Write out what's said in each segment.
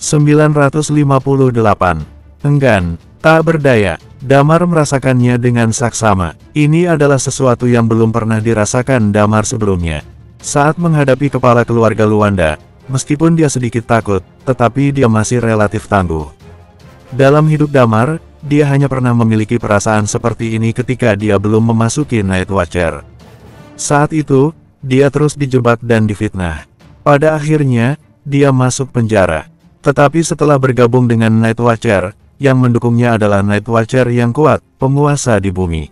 958. Enggan, tak berdaya. Damar merasakannya dengan saksama. Ini adalah sesuatu yang belum pernah dirasakan Damar sebelumnya. Saat menghadapi kepala keluarga Luanda, meskipun dia sedikit takut, tetapi dia masih relatif tangguh. Dalam hidup Damar, dia hanya pernah memiliki perasaan seperti ini ketika dia belum memasuki Night Watcher. Saat itu, dia terus dijebak dan difitnah. Pada akhirnya, dia masuk penjara. Tetapi setelah bergabung dengan Night Watcher, yang mendukungnya adalah Night Watcher yang kuat, penguasa di bumi.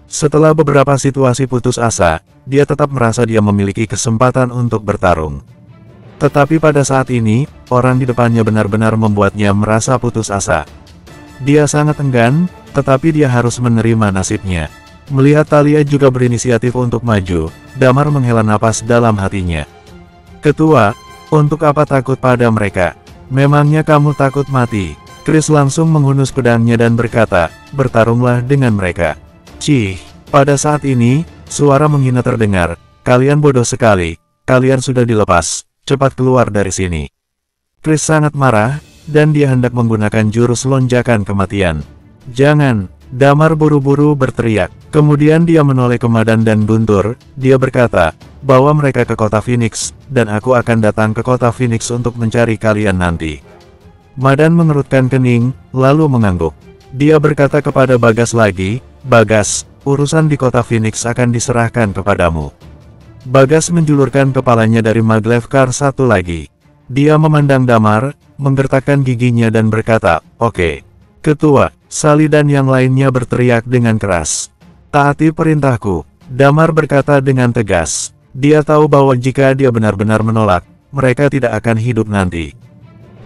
Setelah beberapa situasi putus asa, dia tetap merasa dia memiliki kesempatan untuk bertarung. Tetapi pada saat ini, orang di depannya benar-benar membuatnya merasa putus asa. Dia sangat enggan, tetapi dia harus menerima nasibnya. Melihat Thalia juga berinisiatif untuk maju, Damar menghela napas dalam hatinya. Ketua, untuk apa takut pada mereka? Memangnya kamu takut mati? Chris langsung menghunus pedangnya dan berkata, bertarunglah dengan mereka. Cih, pada saat ini, suara menghina terdengar. Kalian bodoh sekali, kalian sudah dilepas, cepat keluar dari sini. Chris sangat marah, dan dia hendak menggunakan jurus lonjakan kematian. Jangan, Damar buru-buru berteriak. Kemudian dia menoleh ke Madan dan Guntur, dia berkata, bawa mereka ke kota Phoenix, dan aku akan datang ke kota Phoenix untuk mencari kalian nanti. Madan mengerutkan kening, lalu mengangguk. Dia berkata kepada Bagas lagi, Bagas, urusan di kota Phoenix akan diserahkan kepadamu. Bagas menjulurkan kepalanya dari maglev kar satu lagi. Dia memandang Damar, menggertakkan giginya dan berkata, oke. Ketua, Sally dan yang lainnya berteriak dengan keras. Taati perintahku, Damar berkata dengan tegas. Dia tahu bahwa jika dia benar-benar menolak, mereka tidak akan hidup nanti.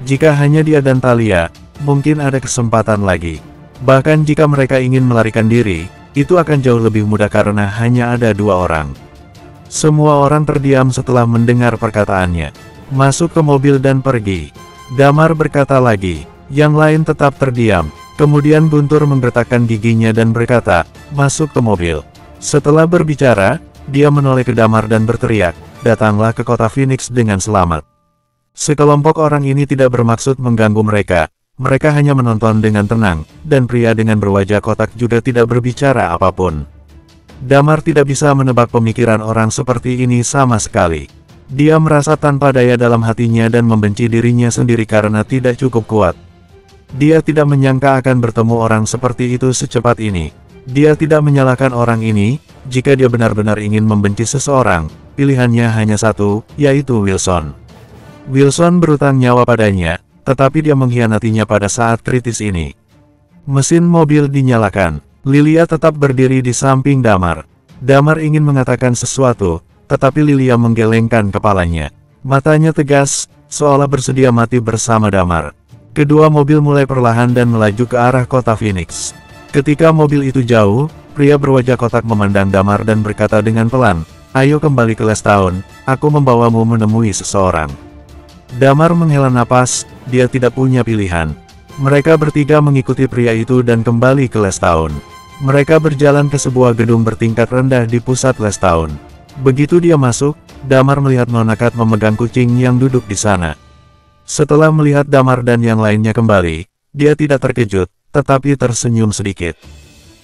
Jika hanya dia dan Thalia, mungkin ada kesempatan lagi. Bahkan jika mereka ingin melarikan diri, itu akan jauh lebih mudah karena hanya ada dua orang. Semua orang terdiam setelah mendengar perkataannya. Masuk ke mobil dan pergi. Damar berkata lagi, yang lain tetap terdiam. Kemudian Guntur menggertakkan giginya dan berkata, masuk ke mobil. Setelah berbicara, dia menoleh ke Damar dan berteriak, datanglah ke kota Phoenix dengan selamat. Sekelompok orang ini tidak bermaksud mengganggu mereka. Mereka hanya menonton dengan tenang, dan pria dengan berwajah kotak juga tidak berbicara apapun. Damar tidak bisa menebak pemikiran orang seperti ini sama sekali. Dia merasa tanpa daya dalam hatinya dan membenci dirinya sendiri karena tidak cukup kuat. Dia tidak menyangka akan bertemu orang seperti itu secepat ini. Dia tidak menyalahkan orang ini, jika dia benar-benar ingin membenci seseorang, pilihannya hanya satu, yaitu Wilson. Wilson berutang nyawa padanya, tetapi dia mengkhianatinya pada saat kritis ini. Mesin mobil dinyalakan. Lilia tetap berdiri di samping Damar. Damar ingin mengatakan sesuatu, tetapi Lilia menggelengkan kepalanya. Matanya tegas, seolah bersedia mati bersama Damar. Kedua mobil mulai perlahan dan melaju ke arah kota Phoenix. Ketika mobil itu jauh, pria berwajah kotak memandang Damar dan berkata dengan pelan, ayo kembali ke Lestown, aku membawamu menemui seseorang. Damar menghela napas, dia tidak punya pilihan. Mereka bertiga mengikuti pria itu dan kembali ke Lestown. Mereka berjalan ke sebuah gedung bertingkat rendah di pusat Lestown. Begitu dia masuk, Damar melihat Nona Kat memegang kucing yang duduk di sana. Setelah melihat Damar dan yang lainnya kembali, dia tidak terkejut, tetapi tersenyum sedikit.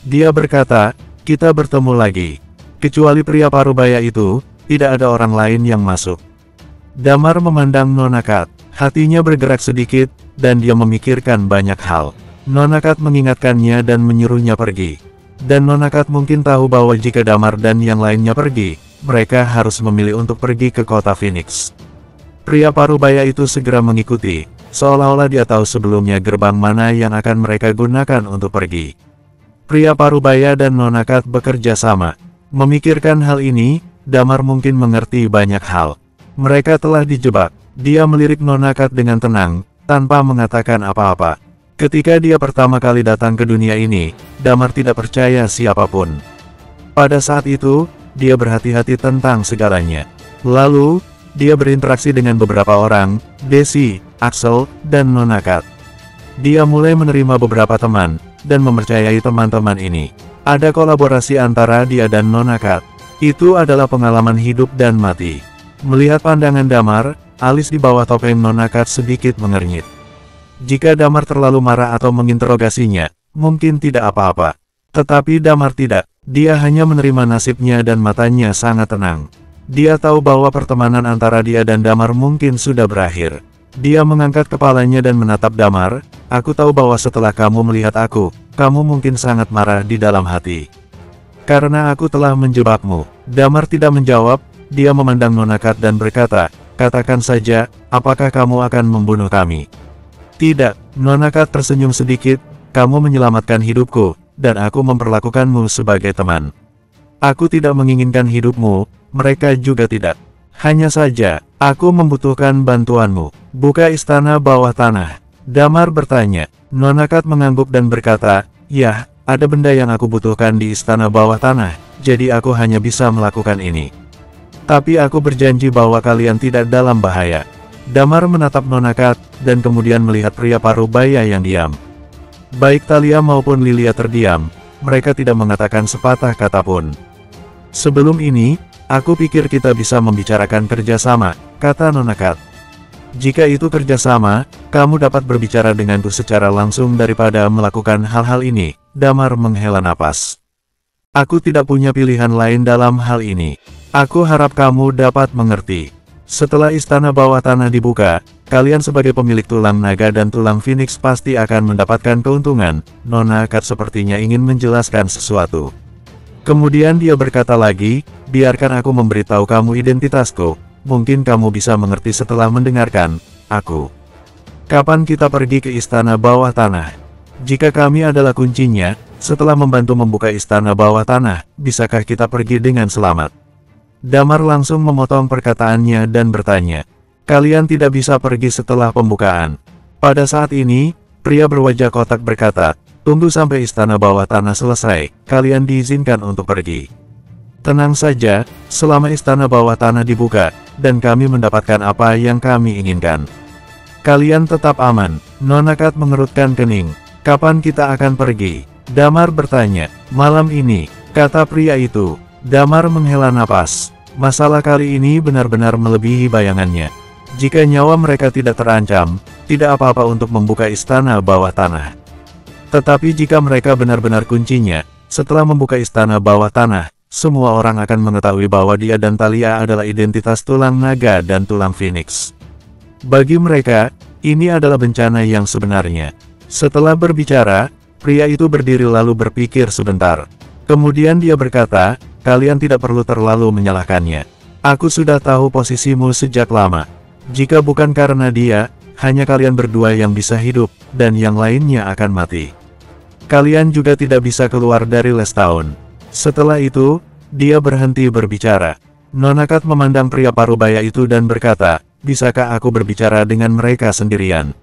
Dia berkata, kita bertemu lagi. Kecuali pria parubaya itu, tidak ada orang lain yang masuk. Damar memandang Nona Kat, hatinya bergerak sedikit, dan dia memikirkan banyak hal. Nona Kat mengingatkannya dan menyuruhnya pergi. Dan Nona Kat mungkin tahu bahwa jika Damar dan yang lainnya pergi, mereka harus memilih untuk pergi ke kota Phoenix. Pria parubaya itu segera mengikuti, seolah-olah dia tahu sebelumnya gerbang mana yang akan mereka gunakan untuk pergi. Pria parubaya dan Nona Kat bekerja sama. Memikirkan hal ini, Damar mungkin mengerti banyak hal. Mereka telah dijebak. Dia melirik Nona Kat dengan tenang, tanpa mengatakan apa-apa. Ketika dia pertama kali datang ke dunia ini, Damar tidak percaya siapapun. Pada saat itu, dia berhati-hati tentang segalanya. Lalu, dia berinteraksi dengan beberapa orang, Desi, Axel, dan Nona Kat. Dia mulai menerima beberapa teman, dan mempercayai teman-teman ini. Ada kolaborasi antara dia dan Nona Kat. Itu adalah pengalaman hidup dan mati. Melihat pandangan Damar, Alis di bawah topeng Nona Kat sedikit mengernyit. Jika Damar terlalu marah atau menginterogasinya, mungkin tidak apa-apa. Tetapi Damar tidak. Dia hanya menerima nasibnya dan matanya sangat tenang. Dia tahu bahwa pertemanan antara dia dan Damar mungkin sudah berakhir. Dia mengangkat kepalanya dan menatap Damar. Aku tahu bahwa setelah kamu melihat aku, kamu mungkin sangat marah di dalam hati. Karena aku telah menjebakmu. Damar tidak menjawab. Dia memandang Nona Kat dan berkata, katakan saja, apakah kamu akan membunuh kami? Tidak, Nona Kat tersenyum sedikit, kamu menyelamatkan hidupku, dan aku memperlakukanmu sebagai teman. Aku tidak menginginkan hidupmu, mereka juga tidak. Hanya saja, aku membutuhkan bantuanmu. Buka istana bawah tanah. Damar bertanya. Nona Kat mengangguk dan berkata, ya, ada benda yang aku butuhkan di istana bawah tanah, jadi aku hanya bisa melakukan ini. Tapi aku berjanji bahwa kalian tidak dalam bahaya. Damar menatap Nona Kat, dan kemudian melihat pria parubaya yang diam. Baik Thalia maupun Lilia terdiam, mereka tidak mengatakan sepatah kata pun. Sebelum ini, aku pikir kita bisa membicarakan kerjasama, kata Nona Kat. Jika itu kerjasama, kamu dapat berbicara denganku secara langsung daripada melakukan hal-hal ini. Damar menghela napas. Aku tidak punya pilihan lain dalam hal ini. Aku harap kamu dapat mengerti. Setelah istana bawah tanah dibuka, kalian sebagai pemilik tulang naga dan tulang phoenix pasti akan mendapatkan keuntungan. Nona Kat sepertinya ingin menjelaskan sesuatu. Kemudian dia berkata lagi, biarkan aku memberitahu kamu identitasku. Mungkin kamu bisa mengerti setelah mendengarkan aku. Kapan kita pergi ke istana bawah tanah? Jika kami adalah kuncinya, setelah membantu membuka istana bawah tanah, bisakah kita pergi dengan selamat? Damar langsung memotong perkataannya dan bertanya, kalian tidak bisa pergi setelah pembukaan. Pada saat ini, pria berwajah kotak berkata, tunggu sampai istana bawah tanah selesai, kalian diizinkan untuk pergi. Tenang saja, selama istana bawah tanah dibuka, dan kami mendapatkan apa yang kami inginkan. Kalian tetap aman. Nona Kat mengerutkan kening. Kapan kita akan pergi? Damar bertanya. Malam ini, kata pria itu. Damar menghela napas. Masalah kali ini benar-benar melebihi bayangannya. Jika nyawa mereka tidak terancam, tidak apa-apa untuk membuka istana bawah tanah. Tetapi jika mereka benar-benar kuncinya, setelah membuka istana bawah tanah, semua orang akan mengetahui bahwa dia dan Thalia adalah identitas tulang naga dan tulang phoenix. Bagi mereka, ini adalah bencana yang sebenarnya. Setelah berbicara, pria itu berdiri lalu berpikir sebentar. Kemudian dia berkata, kalian tidak perlu terlalu menyalahkannya. Aku sudah tahu posisimu sejak lama. Jika bukan karena dia, hanya kalian berdua yang bisa hidup, dan yang lainnya akan mati. Kalian juga tidak bisa keluar dari Lestown. Setelah itu, dia berhenti berbicara. Nona Kat memandang pria parubaya itu dan berkata, bisakah aku berbicara dengan mereka sendirian?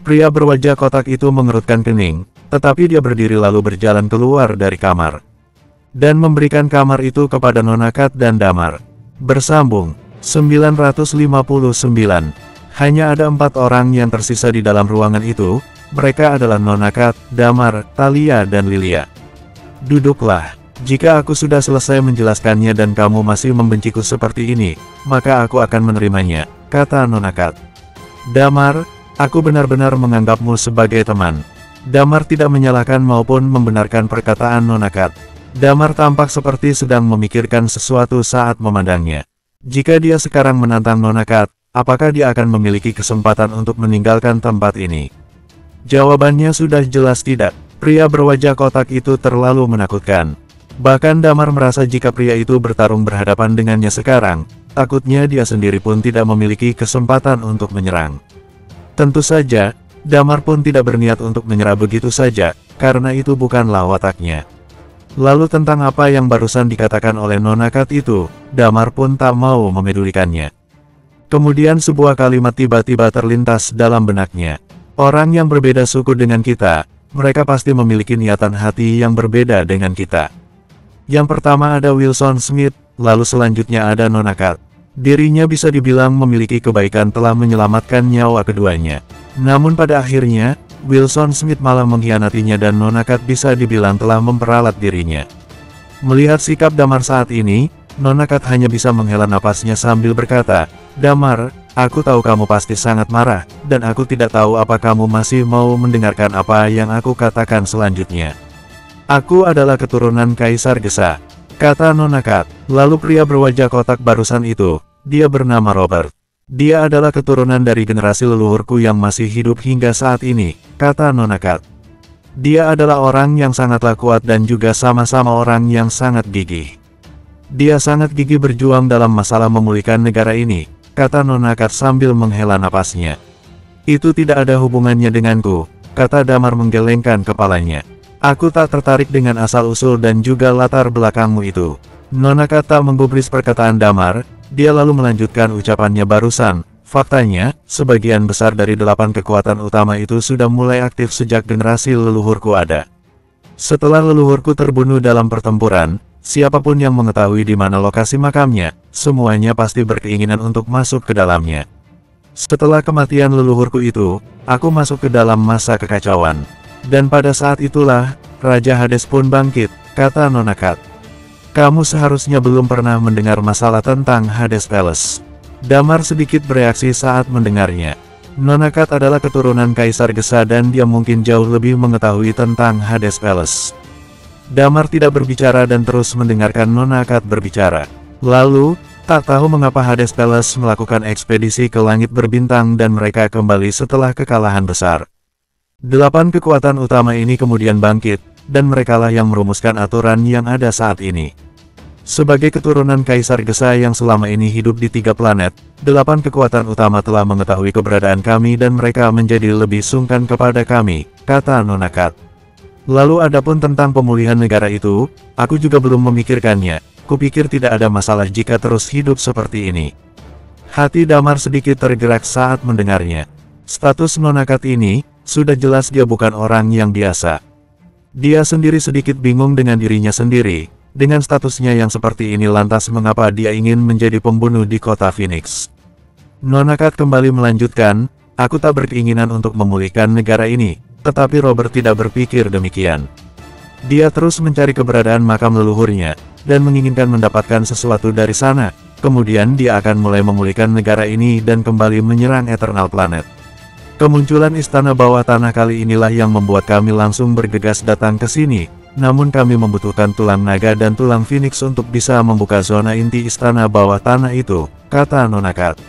Pria berwajah kotak itu mengerutkan kening, tetapi dia berdiri lalu berjalan keluar dari kamar. Dan memberikan kamar itu kepada Nona Kat dan Damar. Bersambung, 959. Hanya ada 4 orang yang tersisa di dalam ruangan itu, mereka adalah Nona Kat, Damar, Thalia dan Lilia. Duduklah. Jika aku sudah selesai menjelaskannya dan kamu masih membenciku seperti ini, maka aku akan menerimanya, kata Nona Kat. Damar, aku benar-benar menganggapmu sebagai teman. Damar tidak menyalahkan maupun membenarkan perkataan Nona Kat. Damar tampak seperti sedang memikirkan sesuatu saat memandangnya. Jika dia sekarang menantang Nona Kat, apakah dia akan memiliki kesempatan untuk meninggalkan tempat ini? Jawabannya sudah jelas tidak. Pria berwajah kotak itu terlalu menakutkan. Bahkan Damar merasa jika pria itu bertarung berhadapan dengannya sekarang, takutnya dia sendiri pun tidak memiliki kesempatan untuk menyerang. Tentu saja, Damar pun tidak berniat untuk menyerah begitu saja, karena itu bukanlah wataknya. Lalu tentang apa yang barusan dikatakan oleh Nona Kat itu, Damar pun tak mau memedulikannya. Kemudian sebuah kalimat tiba-tiba terlintas dalam benaknya. Orang yang berbeda suku dengan kita, mereka pasti memiliki niatan hati yang berbeda dengan kita. Yang pertama ada Wilson Smith, lalu selanjutnya ada Nona Kat. Dirinya bisa dibilang memiliki kebaikan telah menyelamatkan nyawa keduanya. Namun pada akhirnya, Wilson Smith malah mengkhianatinya dan Nona Kat bisa dibilang telah memperalat dirinya. Melihat sikap Damar saat ini, Nona Kat hanya bisa menghela napasnya sambil berkata, Damar, Aku tahu kamu pasti sangat marah, dan aku tidak tahu apa kamu masih mau mendengarkan apa yang aku katakan selanjutnya. Aku adalah keturunan Kaisar Gesa, kata Nona Kat. Lalu pria berwajah kotak barusan itu, dia bernama Robert. Dia adalah keturunan dari generasi leluhurku yang masih hidup hingga saat ini, kata Nona Kat. Dia adalah orang yang sangatlah kuat dan juga sama-sama orang yang sangat gigih. Dia sangat gigih berjuang dalam masalah memulihkan negara ini, kata Nona Kat sambil menghela napasnya. Itu tidak ada hubungannya denganku, kata Damar menggelengkan kepalanya. Aku tak tertarik dengan asal-usul dan juga latar belakangmu itu. Nona Kat tak menggubris perkataan Damar, dia lalu melanjutkan ucapannya barusan. Faktanya, sebagian besar dari 8 kekuatan utama itu sudah mulai aktif sejak generasi leluhurku ada. Setelah leluhurku terbunuh dalam pertempuran, siapapun yang mengetahui di mana lokasi makamnya, semuanya pasti berkeinginan untuk masuk ke dalamnya. Setelah kematian leluhurku itu, aku masuk ke dalam masa kekacauan. Dan pada saat itulah, Raja Hades pun bangkit, kata Nona Kat. Kamu seharusnya belum pernah mendengar masalah tentang Hades Palace. Damar sedikit bereaksi saat mendengarnya. Nona Kat adalah keturunan Kaisar Gesa dan dia mungkin jauh lebih mengetahui tentang Hades Palace. Damar tidak berbicara dan terus mendengarkan Nona Kat berbicara. Lalu, tak tahu mengapa Hades Palace melakukan ekspedisi ke langit berbintang dan mereka kembali setelah kekalahan besar. 8 kekuatan utama ini kemudian bangkit, dan merekalah yang merumuskan aturan yang ada saat ini. Sebagai keturunan Kaisar Gesa yang selama ini hidup di 3 planet, 8 kekuatan utama telah mengetahui keberadaan kami dan mereka menjadi lebih sungkan kepada kami, kata Nona Kat. Lalu adapun tentang pemulihan negara itu, aku juga belum memikirkannya. Kupikir tidak ada masalah jika terus hidup seperti ini. Hati Damar sedikit tergerak saat mendengarnya. Status Nona Kat ini, sudah jelas dia bukan orang yang biasa. Dia sendiri sedikit bingung dengan dirinya sendiri. Dengan statusnya yang seperti ini lantas mengapa dia ingin menjadi pembunuh di kota Phoenix. Nona Kat kembali melanjutkan, aku tak berkeinginan untuk memulihkan negara ini, tetapi Robert tidak berpikir demikian. Dia terus mencari keberadaan makam leluhurnya, dan menginginkan mendapatkan sesuatu dari sana, kemudian dia akan mulai memulihkan negara ini dan kembali menyerang Eternal Planet. Kemunculan istana bawah tanah kali inilah yang membuat kami langsung bergegas datang ke sini. Namun kami membutuhkan tulang naga dan tulang Phoenix untuk bisa membuka zona inti istana bawah tanah itu, kata Nona Kat.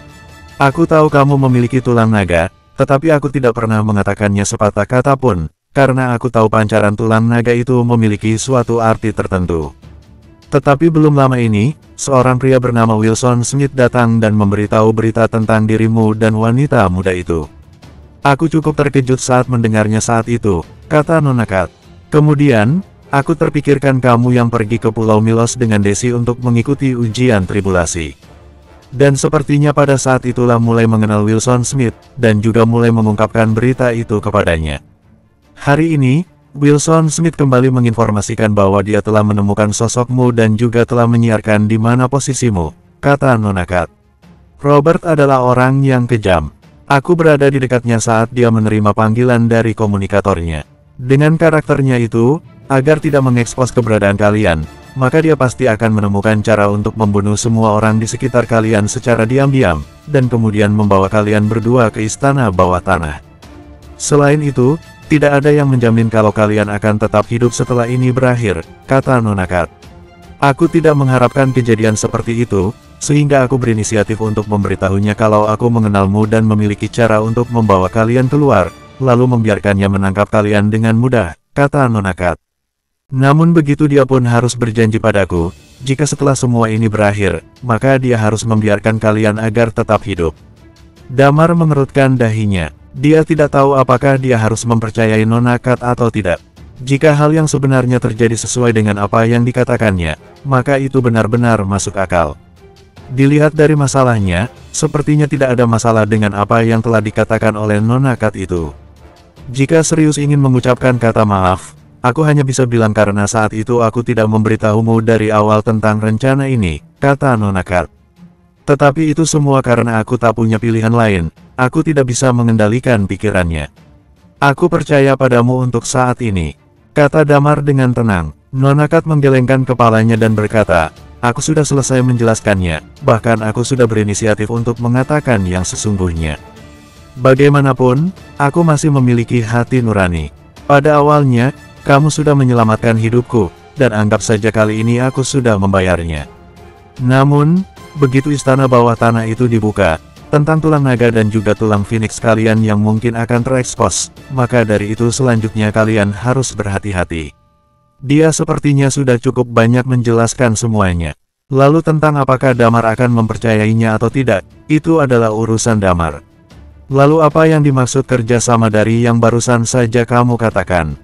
Aku tahu kamu memiliki tulang naga, tetapi aku tidak pernah mengatakannya sepatah kata pun, karena aku tahu pancaran tulang naga itu memiliki suatu arti tertentu. Tetapi belum lama ini, seorang pria bernama Wilson Smith datang dan memberitahu berita tentang dirimu dan wanita muda itu. Aku cukup terkejut saat mendengarnya saat itu, kata Nona Kat. Kemudian, aku terpikirkan kamu yang pergi ke Pulau Milos dengan Desi untuk mengikuti ujian tribulasi. Dan sepertinya pada saat itulah mulai mengenal Wilson Smith, dan juga mulai mengungkapkan berita itu kepadanya. Hari ini, Wilson Smith kembali menginformasikan bahwa dia telah menemukan sosokmu dan juga telah menyiarkan di mana posisimu, kata Nona Kat. Robert adalah orang yang kejam. Aku berada di dekatnya saat dia menerima panggilan dari komunikatornya. Dengan karakternya itu, agar tidak mengekspos keberadaan kalian, maka dia pasti akan menemukan cara untuk membunuh semua orang di sekitar kalian secara diam-diam, dan kemudian membawa kalian berdua ke istana bawah tanah. Selain itu, tidak ada yang menjamin kalau kalian akan tetap hidup setelah ini berakhir, kata Nona Kat. Aku tidak mengharapkan kejadian seperti itu, sehingga aku berinisiatif untuk memberitahunya kalau aku mengenalmu dan memiliki cara untuk membawa kalian keluar, lalu membiarkannya menangkap kalian dengan mudah, kata Nona Kat. Namun begitu dia pun harus berjanji padaku, jika setelah semua ini berakhir, maka dia harus membiarkan kalian agar tetap hidup. Damar mengerutkan dahinya. Dia tidak tahu apakah dia harus mempercayai Nona Kat atau tidak. Jika hal yang sebenarnya terjadi sesuai dengan apa yang dikatakannya, maka itu benar-benar masuk akal. Dilihat dari masalahnya, sepertinya tidak ada masalah dengan apa yang telah dikatakan oleh Nona Kat itu. Jika serius ingin mengucapkan kata maaf, aku hanya bisa bilang karena saat itu aku tidak memberitahumu dari awal tentang rencana ini, kata Nona Kat. Tetapi itu semua karena aku tak punya pilihan lain, aku tidak bisa mengendalikan pikirannya. Aku percaya padamu untuk saat ini, kata Damar dengan tenang. Nona Kat menggelengkan kepalanya dan berkata, Aku sudah selesai menjelaskannya, bahkan aku sudah berinisiatif untuk mengatakan yang sesungguhnya. Bagaimanapun, aku masih memiliki hati nurani. Pada awalnya, kamu sudah menyelamatkan hidupku, dan anggap saja kali ini aku sudah membayarnya. Namun, begitu istana bawah tanah itu dibuka, tentang tulang naga dan juga tulang phoenix kalian yang mungkin akan terekspos, maka dari itu selanjutnya kalian harus berhati-hati. Dia sepertinya sudah cukup banyak menjelaskan semuanya. Lalu tentang apakah Damar akan mempercayainya atau tidak, itu adalah urusan Damar. Lalu apa yang dimaksud kerjasama dari yang barusan saja kamu katakan?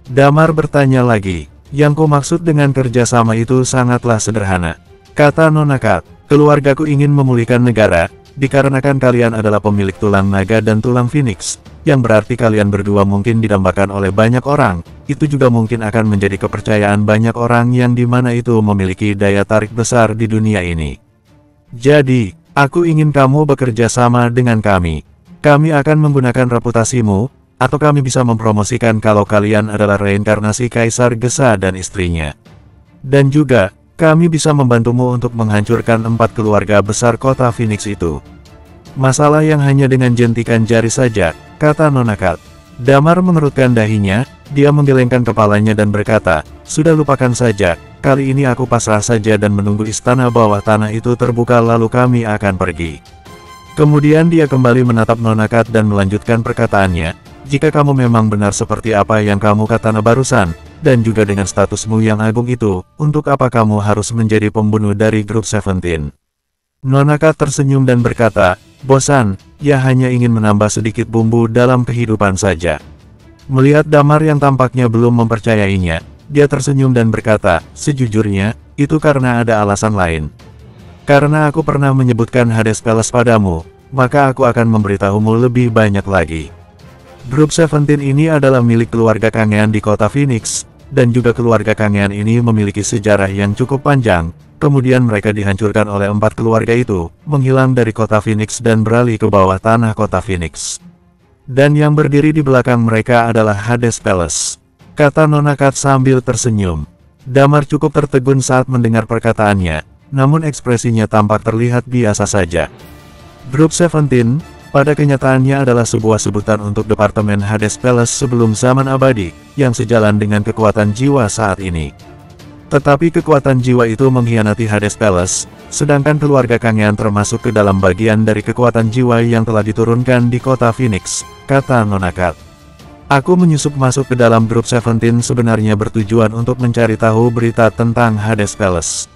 Damar bertanya lagi. Yang ku maksud dengan kerjasama itu sangatlah sederhana. Kata Nona Kat, keluargaku ingin memulihkan negara, dikarenakan kalian adalah pemilik tulang naga dan tulang phoenix, yang berarti kalian berdua mungkin didambakan oleh banyak orang, itu juga mungkin akan menjadi kepercayaan banyak orang yang dimana itu memiliki daya tarik besar di dunia ini. Jadi, aku ingin kamu bekerja sama dengan kami. Kami akan menggunakan reputasimu, atau kami bisa mempromosikan kalau kalian adalah reinkarnasi Kaisar Gesa dan istrinya. Dan juga, kami bisa membantumu untuk menghancurkan 4 keluarga besar kota Phoenix itu. Masalah yang hanya dengan jentikan jari saja, kata Nona Kat. Damar mengerutkan dahinya, dia menggelengkan kepalanya dan berkata, sudah lupakan saja, kali ini aku pasrah saja dan menunggu istana bawah tanah itu terbuka lalu kami akan pergi. Kemudian dia kembali menatap Nona Kat dan melanjutkan perkataannya, jika kamu memang benar seperti apa yang kamu katakan barusan, dan juga dengan statusmu yang agung itu, untuk apa kamu harus menjadi pembunuh dari grup 17? Nona Kat tersenyum dan berkata, bosan, ia hanya ingin menambah sedikit bumbu dalam kehidupan saja. Melihat Damar yang tampaknya belum mempercayainya, dia tersenyum dan berkata, sejujurnya, itu karena ada alasan lain. Karena aku pernah menyebutkan Hades Palace padamu, maka aku akan memberitahumu lebih banyak lagi. Grup 17 ini adalah milik keluarga Kangean di kota Phoenix, dan juga keluarga Kangean ini memiliki sejarah yang cukup panjang. Kemudian mereka dihancurkan oleh 4 keluarga itu, menghilang dari kota Phoenix dan beralih ke bawah tanah kota Phoenix. Dan yang berdiri di belakang mereka adalah Hades Palace, kata Nona Kat sambil tersenyum. Damar cukup tertegun saat mendengar perkataannya, namun ekspresinya tampak terlihat biasa saja. Grup 17, pada kenyataannya adalah sebuah sebutan untuk Departemen Hades Palace sebelum zaman abadi, yang sejalan dengan kekuatan jiwa saat ini. Tetapi kekuatan jiwa itu mengkhianati Hades Palace, sedangkan keluarga Kangean termasuk ke dalam bagian dari kekuatan jiwa yang telah diturunkan di kota Phoenix, kata Nona Kat. Aku menyusup masuk ke dalam grup 17 sebenarnya bertujuan untuk mencari tahu berita tentang Hades Palace.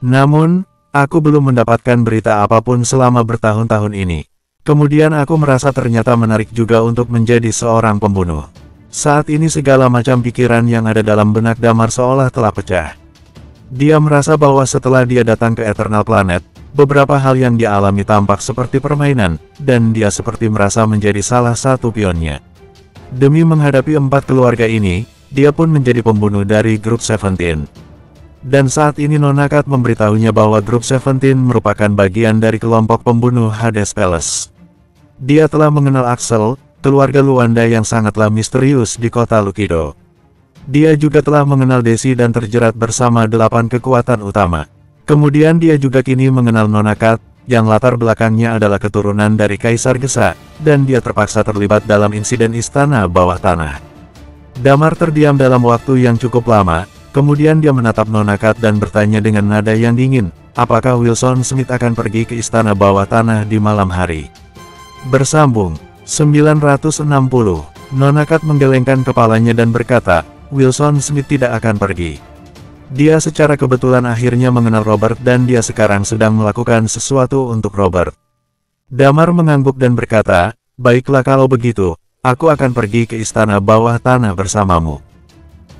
Namun, aku belum mendapatkan berita apapun selama bertahun-tahun ini. Kemudian aku merasa ternyata menarik juga untuk menjadi seorang pembunuh. Saat ini segala macam pikiran yang ada dalam benak Damar seolah telah pecah. Dia merasa bahwa setelah dia datang ke Eternal Planet, beberapa hal yang dia alami tampak seperti permainan, dan dia seperti merasa menjadi salah satu pionnya. Demi menghadapi 4 keluarga ini, dia pun menjadi pembunuh dari grup 17. Dan saat ini Nona Kat memberitahunya bahwa grup 17 merupakan bagian dari kelompok pembunuh Hades Palace. Dia telah mengenal Axel, keluarga Luanda yang sangatlah misterius di kota Lukido. Dia juga telah mengenal Desi dan terjerat bersama 8 kekuatan utama. Kemudian dia juga kini mengenal Nona Kat, yang latar belakangnya adalah keturunan dari Kaisar Gesa, dan dia terpaksa terlibat dalam insiden istana bawah tanah. Damar terdiam dalam waktu yang cukup lama, kemudian dia menatap Nona Kat dan bertanya dengan nada yang dingin, apakah Wilson Smith akan pergi ke istana bawah tanah di malam hari? Bersambung 960. Nona Kat menggelengkan kepalanya dan berkata, Wilson Smith tidak akan pergi. Dia secara kebetulan akhirnya mengenal Robert dan dia sekarang sedang melakukan sesuatu untuk Robert. Damar mengangguk dan berkata, baiklah kalau begitu, aku akan pergi ke istana bawah tanah bersamamu.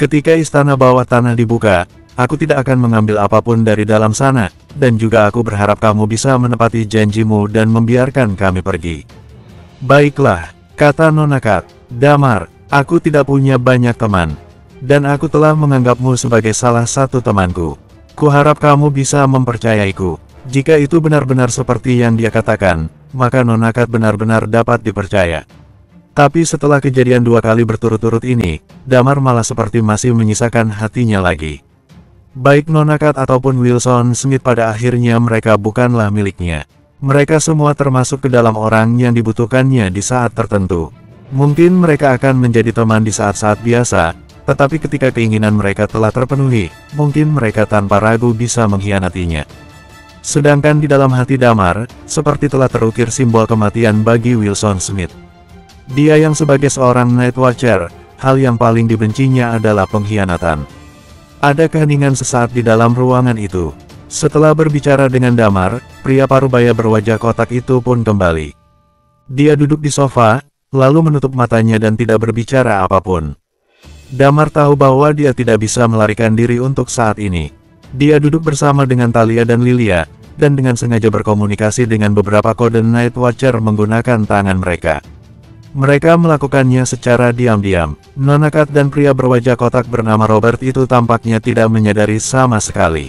Ketika istana bawah tanah dibuka, aku tidak akan mengambil apapun dari dalam sana, dan juga aku berharap kamu bisa menepati janjimu dan membiarkan kami pergi. Baiklah, kata Nona Kat. Damar, aku tidak punya banyak teman, dan aku telah menganggapmu sebagai salah satu temanku. Kuharap kamu bisa mempercayaiku. Jika itu benar-benar seperti yang dia katakan, maka Nona Kat benar-benar dapat dipercaya. Tapi setelah kejadian 2 kali berturut-turut ini, Damar malah seperti masih menyisakan hatinya lagi. Baik Nona Kat ataupun Wilson Smith pada akhirnya mereka bukanlah miliknya. Mereka semua termasuk ke dalam orang yang dibutuhkannya di saat tertentu. Mungkin mereka akan menjadi teman di saat-saat biasa, tetapi ketika keinginan mereka telah terpenuhi, mungkin mereka tanpa ragu bisa mengkhianatinya. Sedangkan di dalam hati Damar, seperti telah terukir simbol kematian bagi Wilson Smith. Dia yang sebagai seorang Night Watcher, hal yang paling dibencinya adalah pengkhianatan. Ada keheningan sesaat di dalam ruangan itu. Setelah berbicara dengan Damar, pria parubaya berwajah kotak itu pun kembali. Dia duduk di sofa, lalu menutup matanya dan tidak berbicara apapun. Damar tahu bahwa dia tidak bisa melarikan diri untuk saat ini. Dia duduk bersama dengan Thalia dan Lilia, dan dengan sengaja berkomunikasi dengan beberapa kode Night Watcher menggunakan tangan mereka. Mereka melakukannya secara diam-diam. Nona Kat dan pria berwajah kotak bernama Robert itu tampaknya tidak menyadari sama sekali.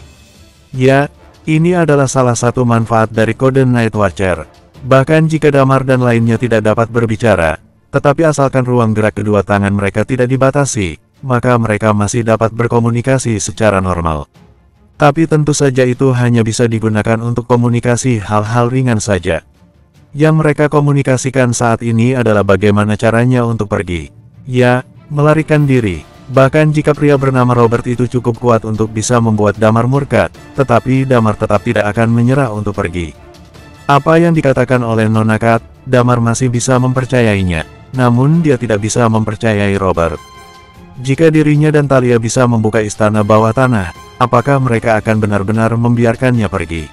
Ya, ini adalah salah satu manfaat dari kode Night Watcher. Bahkan jika Damar dan lainnya tidak dapat berbicara, tetapi asalkan ruang gerak kedua tangan mereka tidak dibatasi, maka mereka masih dapat berkomunikasi secara normal. Tapi tentu saja itu hanya bisa digunakan untuk komunikasi hal-hal ringan saja. Yang mereka komunikasikan saat ini adalah bagaimana caranya untuk pergi. Ya, melarikan diri. Bahkan jika pria bernama Robert itu cukup kuat untuk bisa membuat Damar murka, tetapi Damar tetap tidak akan menyerah untuk pergi. Apa yang dikatakan oleh Nona Kat, Damar masih bisa mempercayainya, namun dia tidak bisa mempercayai Robert. Jika dirinya dan Thalia bisa membuka istana bawah tanah, apakah mereka akan benar-benar membiarkannya pergi?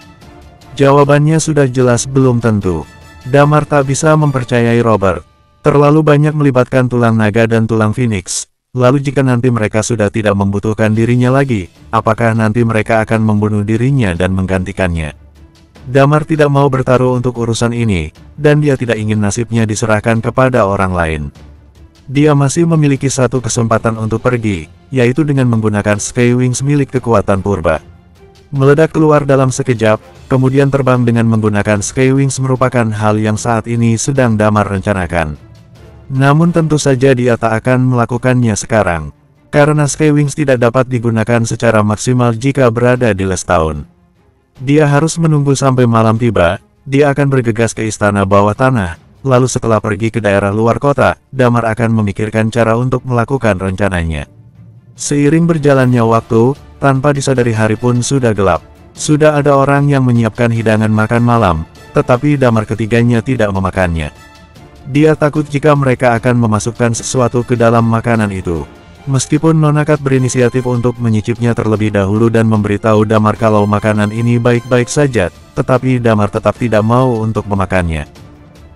Jawabannya sudah jelas belum tentu. Damar tak bisa mempercayai Robert. Terlalu banyak melibatkan tulang naga dan tulang phoenix. Lalu jika nanti mereka sudah tidak membutuhkan dirinya lagi, apakah nanti mereka akan membunuh dirinya dan menggantikannya? Damar tidak mau bertaruh untuk urusan ini, dan dia tidak ingin nasibnya diserahkan kepada orang lain. Dia masih memiliki satu kesempatan untuk pergi, yaitu dengan menggunakan Skywings milik kekuatan purba. Meledak keluar dalam sekejap, kemudian terbang dengan menggunakan Skywings merupakan hal yang saat ini sedang Damar rencanakan. Namun tentu saja dia tak akan melakukannya sekarang, karena Skywings tidak dapat digunakan secara maksimal jika berada di Lestowne. Dia harus menunggu sampai malam tiba, dia akan bergegas ke istana bawah tanah, lalu setelah pergi ke daerah luar kota, Damar akan memikirkan cara untuk melakukan rencananya. Seiring berjalannya waktu, tanpa disadari hari pun sudah gelap. Sudah ada orang yang menyiapkan hidangan makan malam, tetapi Damar ketiganya tidak memakannya. Dia takut jika mereka akan memasukkan sesuatu ke dalam makanan itu. Meskipun Nona Kat berinisiatif untuk menyicipnya terlebih dahulu dan memberitahu Damar kalau makanan ini baik-baik saja, tetapi Damar tetap tidak mau untuk memakannya.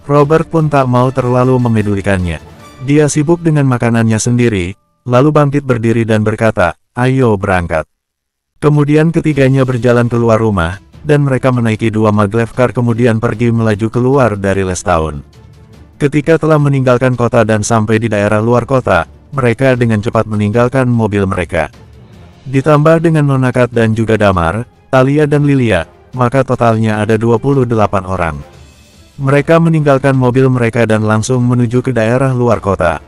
Robert pun tak mau terlalu memedulikannya. Dia sibuk dengan makanannya sendiri, lalu bangkit berdiri dan berkata, "Ayo berangkat." Kemudian ketiganya berjalan keluar rumah, dan mereka menaiki dua maglev car kemudian pergi melaju keluar dari Lestowne. Ketika telah meninggalkan kota dan sampai di daerah luar kota, mereka dengan cepat meninggalkan mobil mereka. Ditambah dengan Nona Kat dan juga Damar, Thalia dan Lilia, maka totalnya ada 28 orang. Mereka meninggalkan mobil mereka dan langsung menuju ke daerah luar kota.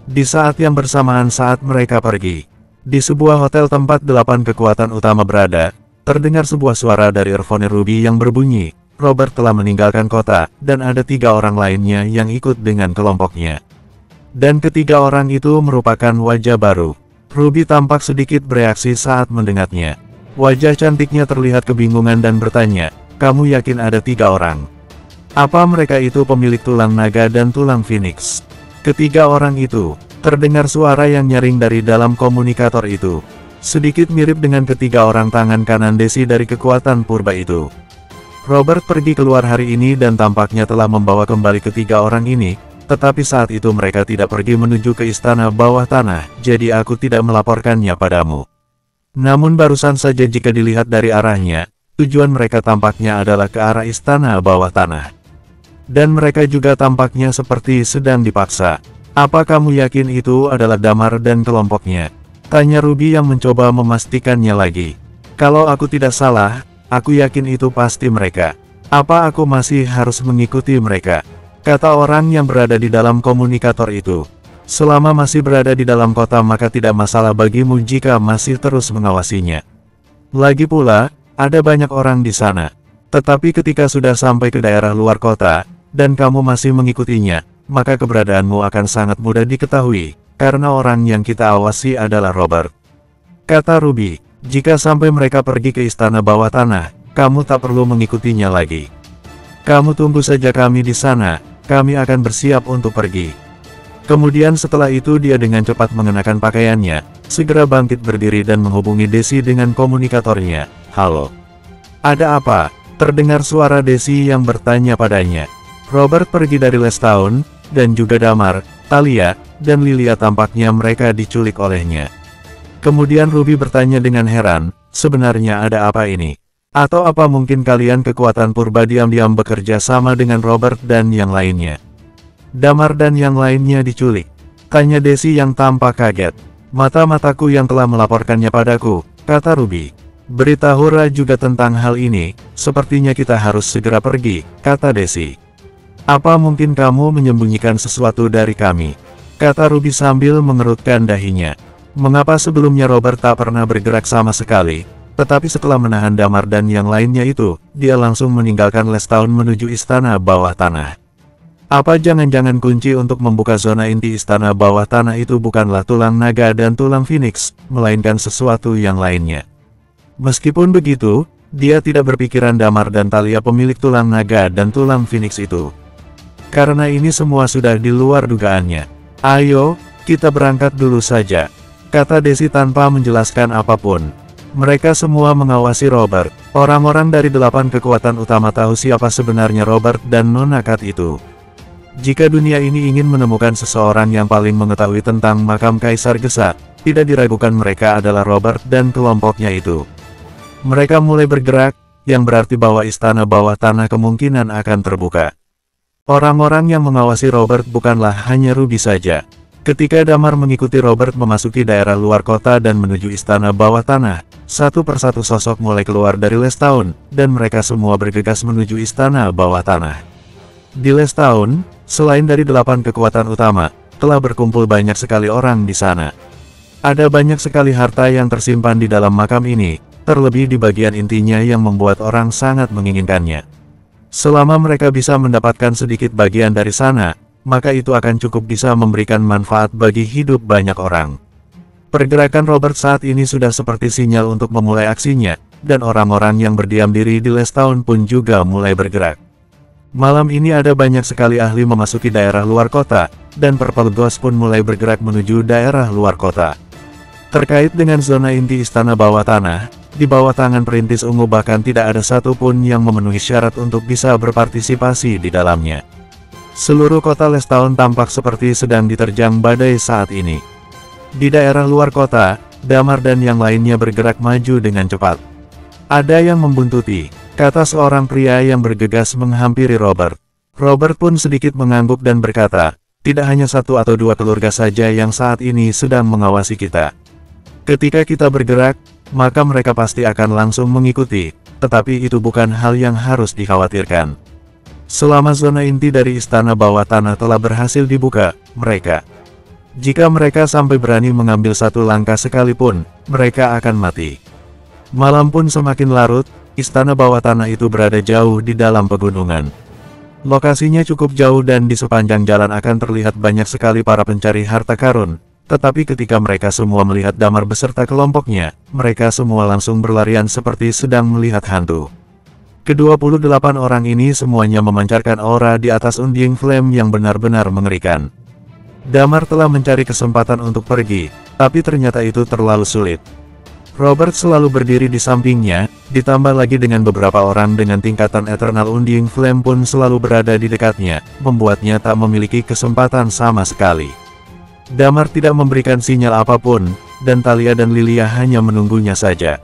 Di saat yang bersamaan saat mereka pergi, di sebuah hotel tempat 8 kekuatan utama berada, terdengar sebuah suara dari earphone Ruby yang berbunyi, Robert telah meninggalkan kota, dan ada 3 orang lainnya yang ikut dengan kelompoknya. Dan ketiga orang itu merupakan wajah baru. Ruby tampak sedikit bereaksi saat mendengarnya. Wajah cantiknya terlihat kebingungan dan bertanya, "Kamu yakin ada 3 orang? Apa mereka itu pemilik tulang naga dan tulang phoenix?" Ketiga orang itu, terdengar suara yang nyaring dari dalam komunikator itu. Sedikit mirip dengan ketiga orang tangan kanan Desi dari kekuatan purba itu. Robert pergi keluar hari ini dan tampaknya telah membawa kembali ketiga orang ini, tetapi saat itu mereka tidak pergi menuju ke istana bawah tanah, jadi aku tidak melaporkannya padamu. Namun barusan saja jika dilihat dari arahnya, tujuan mereka tampaknya adalah ke arah istana bawah tanah. Dan mereka juga tampaknya seperti sedang dipaksa. Apa kamu yakin itu adalah Damar dan kelompoknya? Tanya Ruby yang mencoba memastikannya lagi. Kalau aku tidak salah, aku yakin itu pasti mereka. Apa aku masih harus mengikuti mereka? Kata orang yang berada di dalam komunikator itu. Selama masih berada di dalam kota maka tidak masalah bagimu jika masih terus mengawasinya. Lagi pula, ada banyak orang di sana. Tetapi ketika sudah sampai ke daerah luar kota, dan kamu masih mengikutinya, maka keberadaanmu akan sangat mudah diketahui, karena orang yang kita awasi adalah Robert. Kata Ruby, jika sampai mereka pergi ke istana bawah tanah, kamu tak perlu mengikutinya lagi. Kamu tunggu saja kami di sana, kami akan bersiap untuk pergi. Kemudian setelah itu dia dengan cepat mengenakan pakaiannya, segera bangkit berdiri dan menghubungi Desi dengan komunikatornya. Halo. Ada apa? Terdengar suara Desi yang bertanya padanya. Robert pergi dari Lestown, dan juga Damar, Talia, dan Lilia tampaknya mereka diculik olehnya. Kemudian Ruby bertanya dengan heran, sebenarnya ada apa ini? Atau apa mungkin kalian kekuatan purba diam-diam bekerja sama dengan Robert dan yang lainnya? Damar dan yang lainnya diculik? Tanya Desi yang tampak kaget. Mata-mataku yang telah melaporkannya padaku, kata Ruby. Beritahu Ra juga tentang hal ini, sepertinya kita harus segera pergi, kata Desi. Apa mungkin kamu menyembunyikan sesuatu dari kami? Kata Ruby sambil mengerutkan dahinya. Mengapa sebelumnya Robert tak pernah bergerak sama sekali, tetapi setelah menahan Damar dan yang lainnya itu, dia langsung meninggalkan Lestown menuju istana bawah tanah. Apa jangan-jangan kunci untuk membuka zona inti istana bawah tanah itu bukanlah tulang naga dan tulang phoenix, melainkan sesuatu yang lainnya? Meskipun begitu, dia tidak berpikiran Damar dan Talia pemilik tulang naga dan tulang phoenix itu. Karena ini semua sudah di luar dugaannya. Ayo, kita berangkat dulu saja, kata Desi tanpa menjelaskan apapun. Mereka semua mengawasi Robert. Orang-orang dari 8 kekuatan utama tahu siapa sebenarnya Robert dan Nona Kat itu. Jika dunia ini ingin menemukan seseorang yang paling mengetahui tentang makam Kaisar Gesa, tidak diragukan mereka adalah Robert dan kelompoknya itu. Mereka mulai bergerak, yang berarti bahwa istana bawah tanah kemungkinan akan terbuka. Orang-orang yang mengawasi Robert bukanlah hanya Ruby saja. Ketika Damar mengikuti Robert memasuki daerah luar kota dan menuju istana bawah tanah, satu persatu sosok mulai keluar dari Lestown, dan mereka semua bergegas menuju istana bawah tanah. Di Lestown, selain dari 8 kekuatan utama, telah berkumpul banyak sekali orang di sana. Ada banyak sekali harta yang tersimpan di dalam makam ini, terlebih di bagian intinya yang membuat orang sangat menginginkannya. Selama mereka bisa mendapatkan sedikit bagian dari sana, maka itu akan cukup bisa memberikan manfaat bagi hidup banyak orang. Pergerakan Robert saat ini sudah seperti sinyal untuk memulai aksinya, dan orang-orang yang berdiam diri di Lestown pun juga mulai bergerak. Malam ini ada banyak sekali ahli memasuki daerah luar kota, dan Purple Ghost pun mulai bergerak menuju daerah luar kota. Terkait dengan zona inti istana bawah tanah, di bawah tangan perintis ungu bahkan tidak ada satupun yang memenuhi syarat untuk bisa berpartisipasi di dalamnya. Seluruh kota Lestown tampak seperti sedang diterjang badai saat ini. Di daerah luar kota, Damar dan yang lainnya bergerak maju dengan cepat. Ada yang membuntuti, kata seorang pria yang bergegas menghampiri Robert. Robert pun sedikit mengangguk dan berkata, tidak hanya 1 atau 2 keluarga saja yang saat ini sedang mengawasi kita. Ketika kita bergerak, maka mereka pasti akan langsung mengikuti, tetapi itu bukan hal yang harus dikhawatirkan. Selama zona inti dari istana bawah tanah telah berhasil dibuka, jika mereka sampai berani mengambil satu langkah sekalipun, mereka akan mati. Malam pun semakin larut, istana bawah tanah itu berada jauh di dalam pegunungan. Lokasinya cukup jauh dan di sepanjang jalan akan terlihat banyak sekali para pencari harta karun. Tetapi ketika mereka semua melihat Damar beserta kelompoknya, mereka semua langsung berlarian seperti sedang melihat hantu. Ke-28 orang ini semuanya memancarkan aura di atas Undying Flame yang benar-benar mengerikan. Damar telah mencari kesempatan untuk pergi, tapi ternyata itu terlalu sulit. Robert selalu berdiri di sampingnya, ditambah lagi dengan beberapa orang dengan tingkatan Eternal Undying Flame pun selalu berada di dekatnya, membuatnya tak memiliki kesempatan sama sekali. Damar tidak memberikan sinyal apapun, dan Talia dan Lilia hanya menunggunya saja.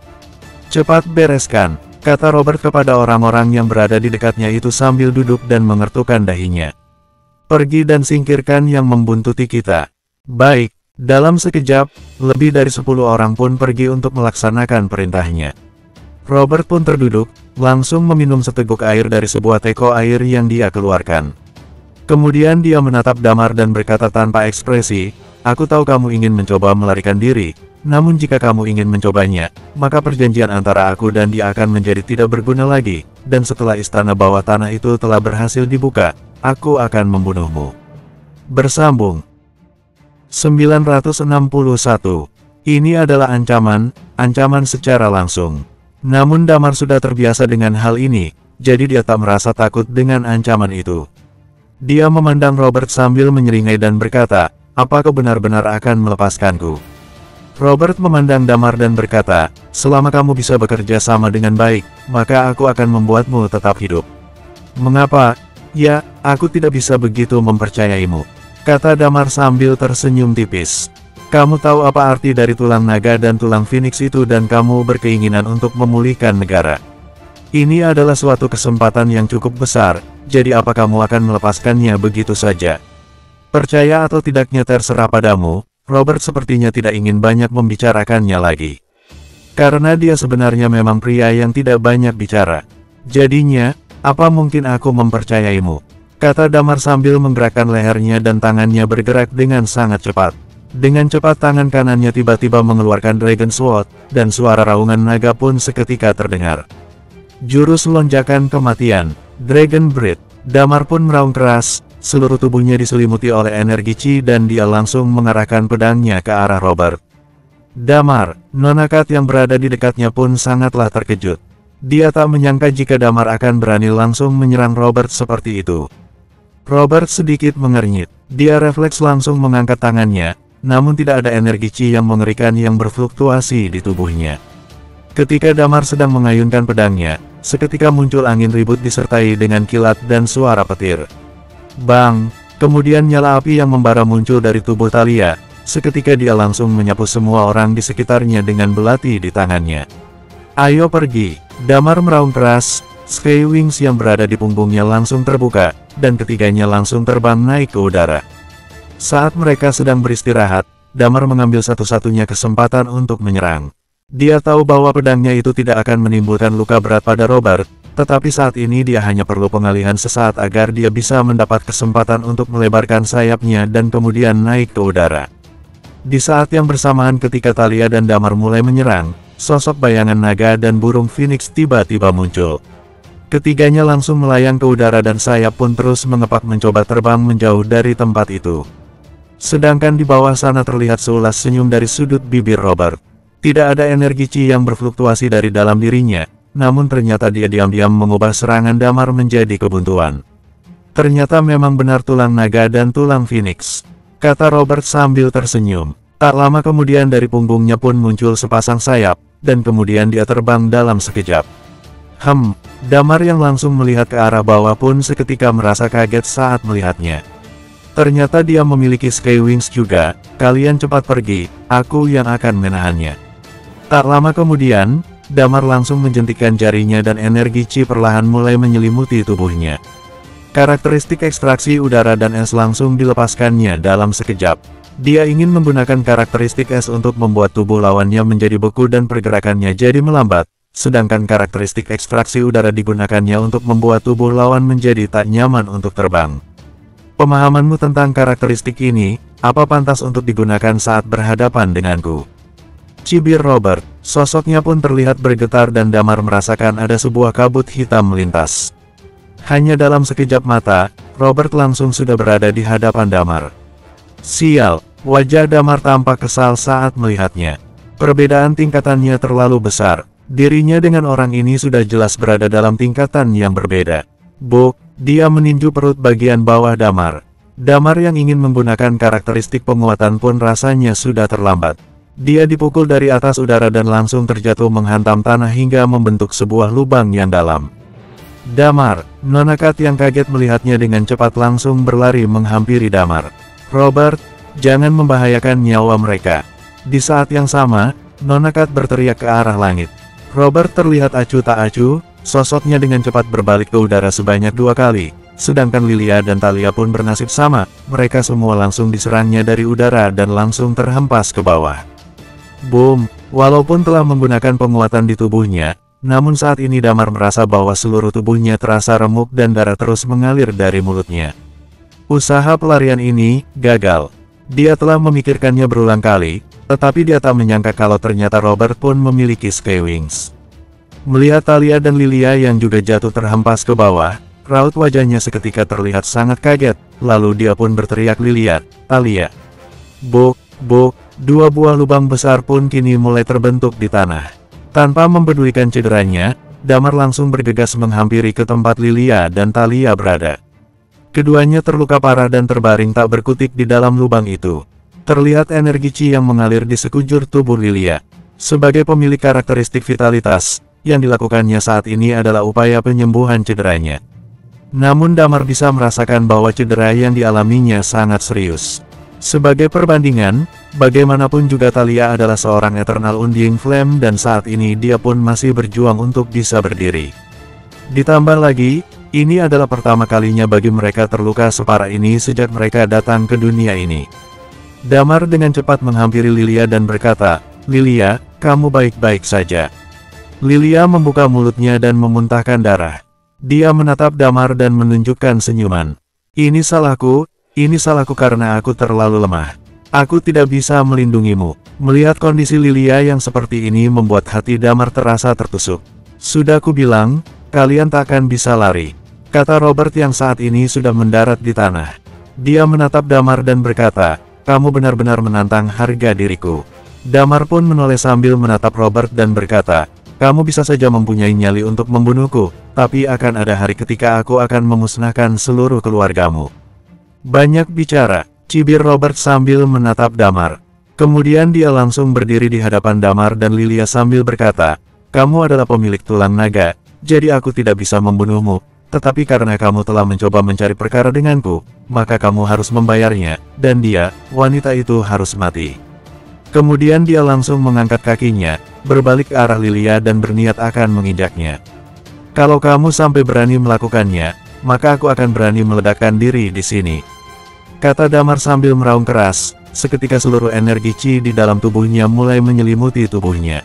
Cepat bereskan, kata Robert kepada orang-orang yang berada di dekatnya itu sambil duduk dan mengertukkan dahinya. Pergi dan singkirkan yang membuntuti kita. Baik, dalam sekejap, lebih dari 10 orang pun pergi untuk melaksanakan perintahnya. Robert pun terduduk, langsung meminum seteguk air dari sebuah teko air yang dia keluarkan. Kemudian dia menatap Damar dan berkata tanpa ekspresi, Aku tahu kamu ingin mencoba melarikan diri, namun jika kamu ingin mencobanya, maka perjanjian antara aku dan dia akan menjadi tidak berguna lagi, dan setelah istana bawah tanah itu telah berhasil dibuka, aku akan membunuhmu. Bersambung 961. Ini adalah ancaman secara langsung. Namun Damar sudah terbiasa dengan hal ini, jadi dia tak merasa takut dengan ancaman itu. Dia memandang Robert sambil menyeringai dan berkata, "Apa kau benar-benar akan melepaskanku?" Robert memandang Damar dan berkata, "Selama kamu bisa bekerja sama dengan baik, maka aku akan membuatmu tetap hidup." "Mengapa?" "Ya, aku tidak bisa begitu mempercayaimu," kata Damar sambil tersenyum tipis. "Kamu tahu apa arti dari tulang naga dan tulang Phoenix itu dan kamu berkeinginan untuk memulihkan negara. Ini adalah suatu kesempatan yang cukup besar, jadi apa kamu akan melepaskannya begitu saja?" Percaya atau tidaknya terserah padamu, Robert sepertinya tidak ingin banyak membicarakannya lagi. Karena dia sebenarnya memang pria yang tidak banyak bicara. "Jadinya, apa mungkin aku mempercayaimu?" kata Damar sambil menggerakkan lehernya dan tangannya bergerak dengan sangat cepat. Dengan cepat tangan kanannya tiba-tiba mengeluarkan Dragon Sword, dan suara raungan naga pun seketika terdengar. Jurus lonjakan kematian, Dragon Breath. Damar pun meraung keras, seluruh tubuhnya diselimuti oleh energi Chi dan dia langsung mengarahkan pedangnya ke arah Robert. Damar, Nona Kat yang berada di dekatnya pun sangatlah terkejut. Dia tak menyangka jika Damar akan berani langsung menyerang Robert seperti itu. Robert sedikit mengernyit. Dia refleks langsung mengangkat tangannya, namun tidak ada energi Chi yang mengerikan yang berfluktuasi di tubuhnya. Ketika Damar sedang mengayunkan pedangnya, seketika muncul angin ribut disertai dengan kilat dan suara petir. Bang! Kemudian nyala api yang membara muncul dari tubuh Thalia. Seketika dia langsung menyapu semua orang di sekitarnya dengan belati di tangannya. "Ayo pergi!" Damar meraung keras. Sky Wings yang berada di punggungnya langsung terbuka, dan ketiganya langsung terbang naik ke udara. Saat mereka sedang beristirahat, Damar mengambil satu-satunya kesempatan untuk menyerang. Dia tahu bahwa pedangnya itu tidak akan menimbulkan luka berat pada Robert, tetapi saat ini dia hanya perlu pengalihan sesaat agar dia bisa mendapat kesempatan untuk melebarkan sayapnya dan kemudian naik ke udara. Di saat yang bersamaan ketika Thalia dan Damar mulai menyerang, sosok bayangan naga dan burung Phoenix tiba-tiba muncul. Ketiganya langsung melayang ke udara dan sayap pun terus mengepak mencoba terbang menjauh dari tempat itu. Sedangkan di bawah sana terlihat seulas senyum dari sudut bibir Robert. Tidak ada energi Chi yang berfluktuasi dari dalam dirinya, namun ternyata dia diam-diam mengubah serangan Damar menjadi kebuntuan. "Ternyata memang benar tulang naga dan tulang Phoenix," kata Robert sambil tersenyum. Tak lama kemudian dari punggungnya pun muncul sepasang sayap, dan kemudian dia terbang dalam sekejap. Damar yang langsung melihat ke arah bawah pun seketika merasa kaget saat melihatnya. Ternyata dia memiliki Sky Wings juga. "Kalian cepat pergi, aku yang akan menahannya." Tak lama kemudian, Damar langsung menjentikkan jarinya dan energi Chi perlahan mulai menyelimuti tubuhnya. Karakteristik ekstraksi udara dan es langsung dilepaskannya dalam sekejap. Dia ingin menggunakan karakteristik es untuk membuat tubuh lawannya menjadi beku dan pergerakannya jadi melambat, sedangkan karakteristik ekstraksi udara digunakannya untuk membuat tubuh lawan menjadi tak nyaman untuk terbang. Pemahamanmu tentang karakteristik ini, apa pantas untuk digunakan saat berhadapan denganku? Cibir Robert, sosoknya pun terlihat bergetar dan Damar merasakan ada sebuah kabut hitam melintas. Hanya dalam sekejap mata, Robert langsung sudah berada di hadapan Damar. Sial, wajah Damar tampak kesal saat melihatnya. Perbedaan tingkatannya terlalu besar. Dirinya dengan orang ini sudah jelas berada dalam tingkatan yang berbeda. Dia meninju perut bagian bawah Damar. Damar yang ingin menggunakan karakteristik penguatan pun rasanya sudah terlambat. Dia dipukul dari atas udara dan langsung terjatuh menghantam tanah hingga membentuk sebuah lubang yang dalam. Damar, Nona Kat yang kaget melihatnya dengan cepat langsung berlari menghampiri Damar. "Robert, jangan membahayakan nyawa mereka." Di saat yang sama, Nona Kat berteriak ke arah langit. Robert terlihat acuh tak acuh, sosoknya dengan cepat berbalik ke udara sebanyak 2 kali. Sedangkan Lilia dan Thalia pun bernasib sama, mereka semua langsung diserangnya dari udara dan langsung terhempas ke bawah. Boom! Walaupun telah menggunakan penguatan di tubuhnya, namun saat ini Damar merasa bahwa seluruh tubuhnya terasa remuk dan darah terus mengalir dari mulutnya. Usaha pelarian ini gagal. Dia telah memikirkannya berulang kali, tetapi dia tak menyangka kalau ternyata Robert pun memiliki Skywings. Melihat Thalia dan Lilia yang juga jatuh terhempas ke bawah, raut wajahnya seketika terlihat sangat kaget, lalu dia pun berteriak, "Lilia, Thalia!" Bok, bok, dua buah lubang besar pun kini mulai terbentuk di tanah. Tanpa mempedulikan cederanya, Damar langsung bergegas menghampiri ke tempat Lilia dan Thalia berada. Keduanya terluka parah dan terbaring tak berkutik di dalam lubang itu. Terlihat energi Qi yang mengalir di sekujur tubuh Lilia. Sebagai pemilik karakteristik vitalitas, yang dilakukannya saat ini adalah upaya penyembuhan cederanya. Namun Damar bisa merasakan bahwa cedera yang dialaminya sangat serius. Sebagai perbandingan, bagaimanapun juga Thalia adalah seorang Eternal Undying Flame dan saat ini dia pun masih berjuang untuk bisa berdiri. Ditambah lagi, ini adalah pertama kalinya bagi mereka terluka separah ini sejak mereka datang ke dunia ini. Damar dengan cepat menghampiri Lilia dan berkata, "Lilia, kamu baik-baik saja?" Lilia membuka mulutnya dan memuntahkan darah. Dia menatap Damar dan menunjukkan senyuman. Ini salahku karena aku terlalu lemah. Aku tidak bisa melindungimu." Melihat kondisi Lilia yang seperti ini membuat hati Damar terasa tertusuk. "Sudah kubilang, kalian tak akan bisa lari," kata Robert yang saat ini sudah mendarat di tanah. Dia menatap Damar dan berkata, "Kamu benar-benar menantang harga diriku." Damar pun menoleh sambil menatap Robert dan berkata, "Kamu bisa saja mempunyai nyali untuk membunuhku, tapi akan ada hari ketika aku akan memusnahkan seluruh keluargamu." "Banyak bicara," cibir Robert sambil menatap Damar. Kemudian dia langsung berdiri di hadapan Damar dan Lilia sambil berkata, "Kamu adalah pemilik tulang naga, jadi aku tidak bisa membunuhmu. Tetapi karena kamu telah mencoba mencari perkara denganku, maka kamu harus membayarnya, dan dia, wanita itu harus mati." Kemudian dia langsung mengangkat kakinya, berbalik ke arah Lilia dan berniat akan menginjaknya. "Kalau kamu sampai berani melakukannya, maka aku akan berani meledakkan diri di sini," kata Damar sambil meraung keras. Seketika seluruh energi Qi di dalam tubuhnya mulai menyelimuti tubuhnya.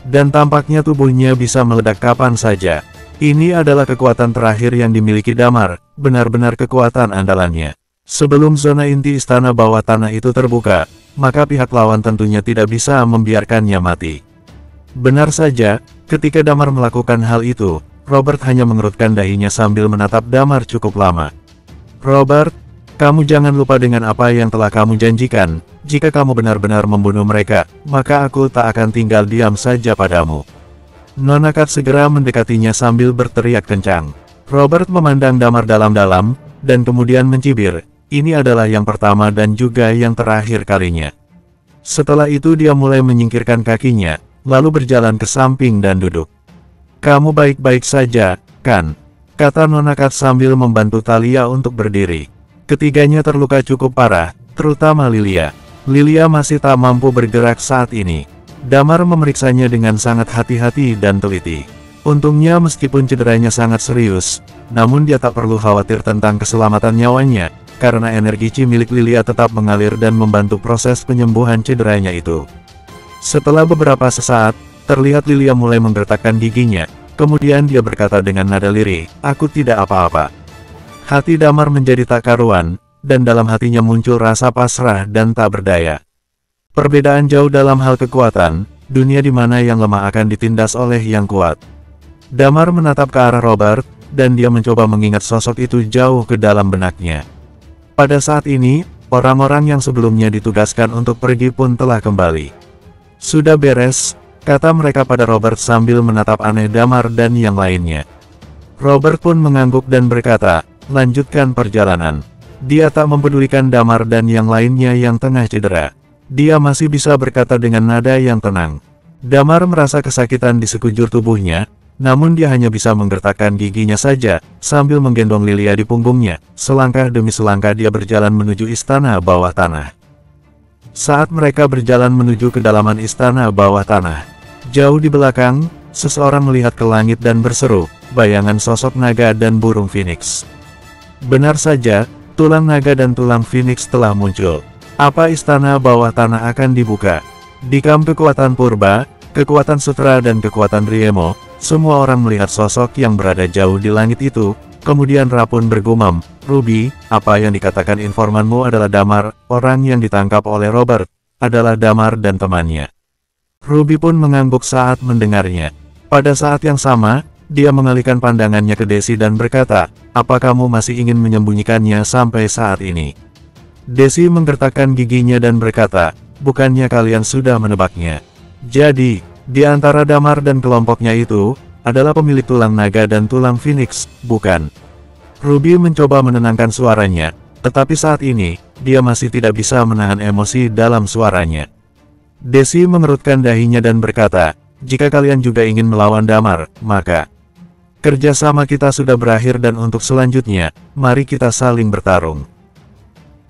Dan tampaknya tubuhnya bisa meledak kapan saja. Ini adalah kekuatan terakhir yang dimiliki Damar, benar-benar kekuatan andalannya. Sebelum zona inti istana bawah tanah itu terbuka, maka pihak lawan tentunya tidak bisa membiarkannya mati. Benar saja, ketika Damar melakukan hal itu, Robert hanya mengerutkan dahinya sambil menatap Damar cukup lama. "Robert, kamu jangan lupa dengan apa yang telah kamu janjikan. Jika kamu benar-benar membunuh mereka, maka aku tak akan tinggal diam saja padamu." Nona Kat segera mendekatinya sambil berteriak kencang. Robert memandang Damar dalam-dalam, dan kemudian mencibir, "Ini adalah yang pertama dan juga yang terakhir kalinya." Setelah itu dia mulai menyingkirkan kakinya, lalu berjalan ke samping dan duduk. "Kamu baik-baik saja, kan?" kata Nona Kat sambil membantu Thalia untuk berdiri. Ketiganya terluka cukup parah, terutama Lilia. Lilia masih tak mampu bergerak saat ini. Damar memeriksanya dengan sangat hati-hati dan teliti. Untungnya meskipun cederanya sangat serius, namun dia tak perlu khawatir tentang keselamatan nyawanya, karena energi Qi milik Lilia tetap mengalir dan membantu proses penyembuhan cederanya itu. Setelah beberapa sesaat, terlihat Lilia mulai menggertakkan giginya, kemudian dia berkata dengan nada lirih, "Aku tidak apa-apa." Hati Damar menjadi tak karuan, dan dalam hatinya muncul rasa pasrah dan tak berdaya. Perbedaan jauh dalam hal kekuatan, dunia di mana yang lemah akan ditindas oleh yang kuat. Damar menatap ke arah Robert, dan dia mencoba mengingat sosok itu jauh ke dalam benaknya. Pada saat ini, orang-orang yang sebelumnya ditugaskan untuk pergi pun telah kembali. "Sudah beres," kata mereka pada Robert sambil menatap aneh Damar dan yang lainnya. Robert pun mengangguk dan berkata, "Lanjutkan perjalanan." Dia tak mempedulikan Damar dan yang lainnya yang tengah cedera. Dia masih bisa berkata dengan nada yang tenang. Damar merasa kesakitan di sekujur tubuhnya, namun dia hanya bisa menggertakkan giginya saja, sambil menggendong Lilia di punggungnya. Selangkah demi selangkah dia berjalan menuju istana bawah tanah. Saat mereka berjalan menuju kedalaman istana bawah tanah, jauh di belakang, seseorang melihat ke langit dan berseru, bayangan sosok naga dan burung phoenix. Benar saja, tulang naga dan tulang phoenix telah muncul. Apa istana bawah tanah akan dibuka? Di kamp kekuatan purba, kekuatan sutra dan kekuatan Riemo, semua orang melihat sosok yang berada jauh di langit itu, Kemudian Ra pun bergumam, "Ruby, apa yang dikatakan informanmu adalah Damar, orang yang ditangkap oleh Robert, adalah Damar dan temannya." Ruby pun mengangguk saat mendengarnya. Pada saat yang sama, dia mengalihkan pandangannya ke Daisy dan berkata, "Apa kamu masih ingin menyembunyikannya sampai saat ini?" Daisy menggertakkan giginya dan berkata, "Bukannya kalian sudah menebaknya? Jadi, di antara Damar dan kelompoknya itu, adalah pemilik tulang naga dan tulang Phoenix, bukan?" Ruby mencoba menenangkan suaranya, tetapi saat ini, dia masih tidak bisa menahan emosi dalam suaranya. Daisy mengerutkan dahinya dan berkata, "Jika kalian juga ingin melawan Damar, maka kerjasama kita sudah berakhir dan untuk selanjutnya, mari kita saling bertarung."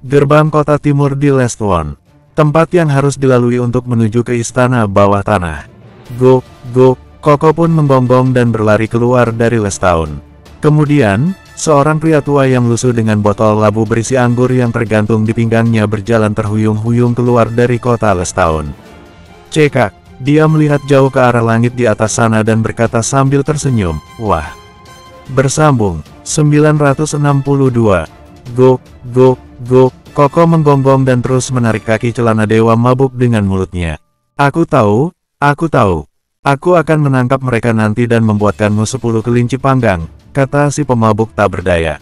Gerbang kota timur di Lestone, tempat yang harus dilalui untuk menuju ke istana bawah tanah. Go, Koko pun memgonggong dan berlari keluar dari Lestone. Kemudian, seorang pria tua yang lusuh dengan botol labu berisi anggur yang tergantung di pinggangnya berjalan terhuyung-huyung keluar dari kota Lestone. Cekak, dia melihat jauh ke arah langit di atas sana dan berkata sambil tersenyum, "Wah. Bersambung, 962. Go. Koko menggonggong dan terus menarik kaki celana dewa mabuk dengan mulutnya. Aku tahu. Aku akan menangkap mereka nanti dan membuatkanmu 10 kelinci panggang," kata si pemabuk tak berdaya.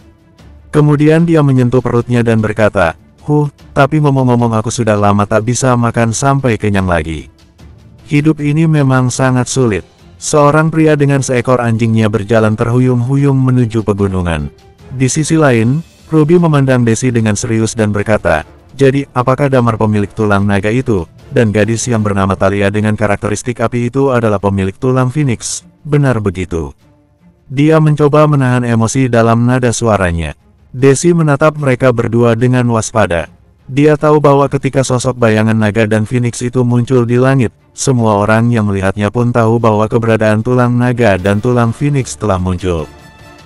Kemudian dia menyentuh perutnya dan berkata, tapi ngomong-ngomong aku sudah lama tak bisa makan sampai kenyang lagi. Hidup ini memang sangat sulit." Seorang pria dengan seekor anjingnya berjalan terhuyung-huyung menuju pegunungan. Di sisi lain, Ruby memandang Daisy dengan serius dan berkata, "Jadi, apakah Damar pemilik tulang naga itu, dan gadis yang bernama Talia dengan karakteristik api itu adalah pemilik tulang Phoenix, benar begitu?" Dia mencoba menahan emosi dalam nada suaranya. Daisy menatap mereka berdua dengan waspada. Dia tahu bahwa ketika sosok bayangan naga dan Phoenix itu muncul di langit, semua orang yang melihatnya pun tahu bahwa keberadaan tulang naga dan tulang Phoenix telah muncul.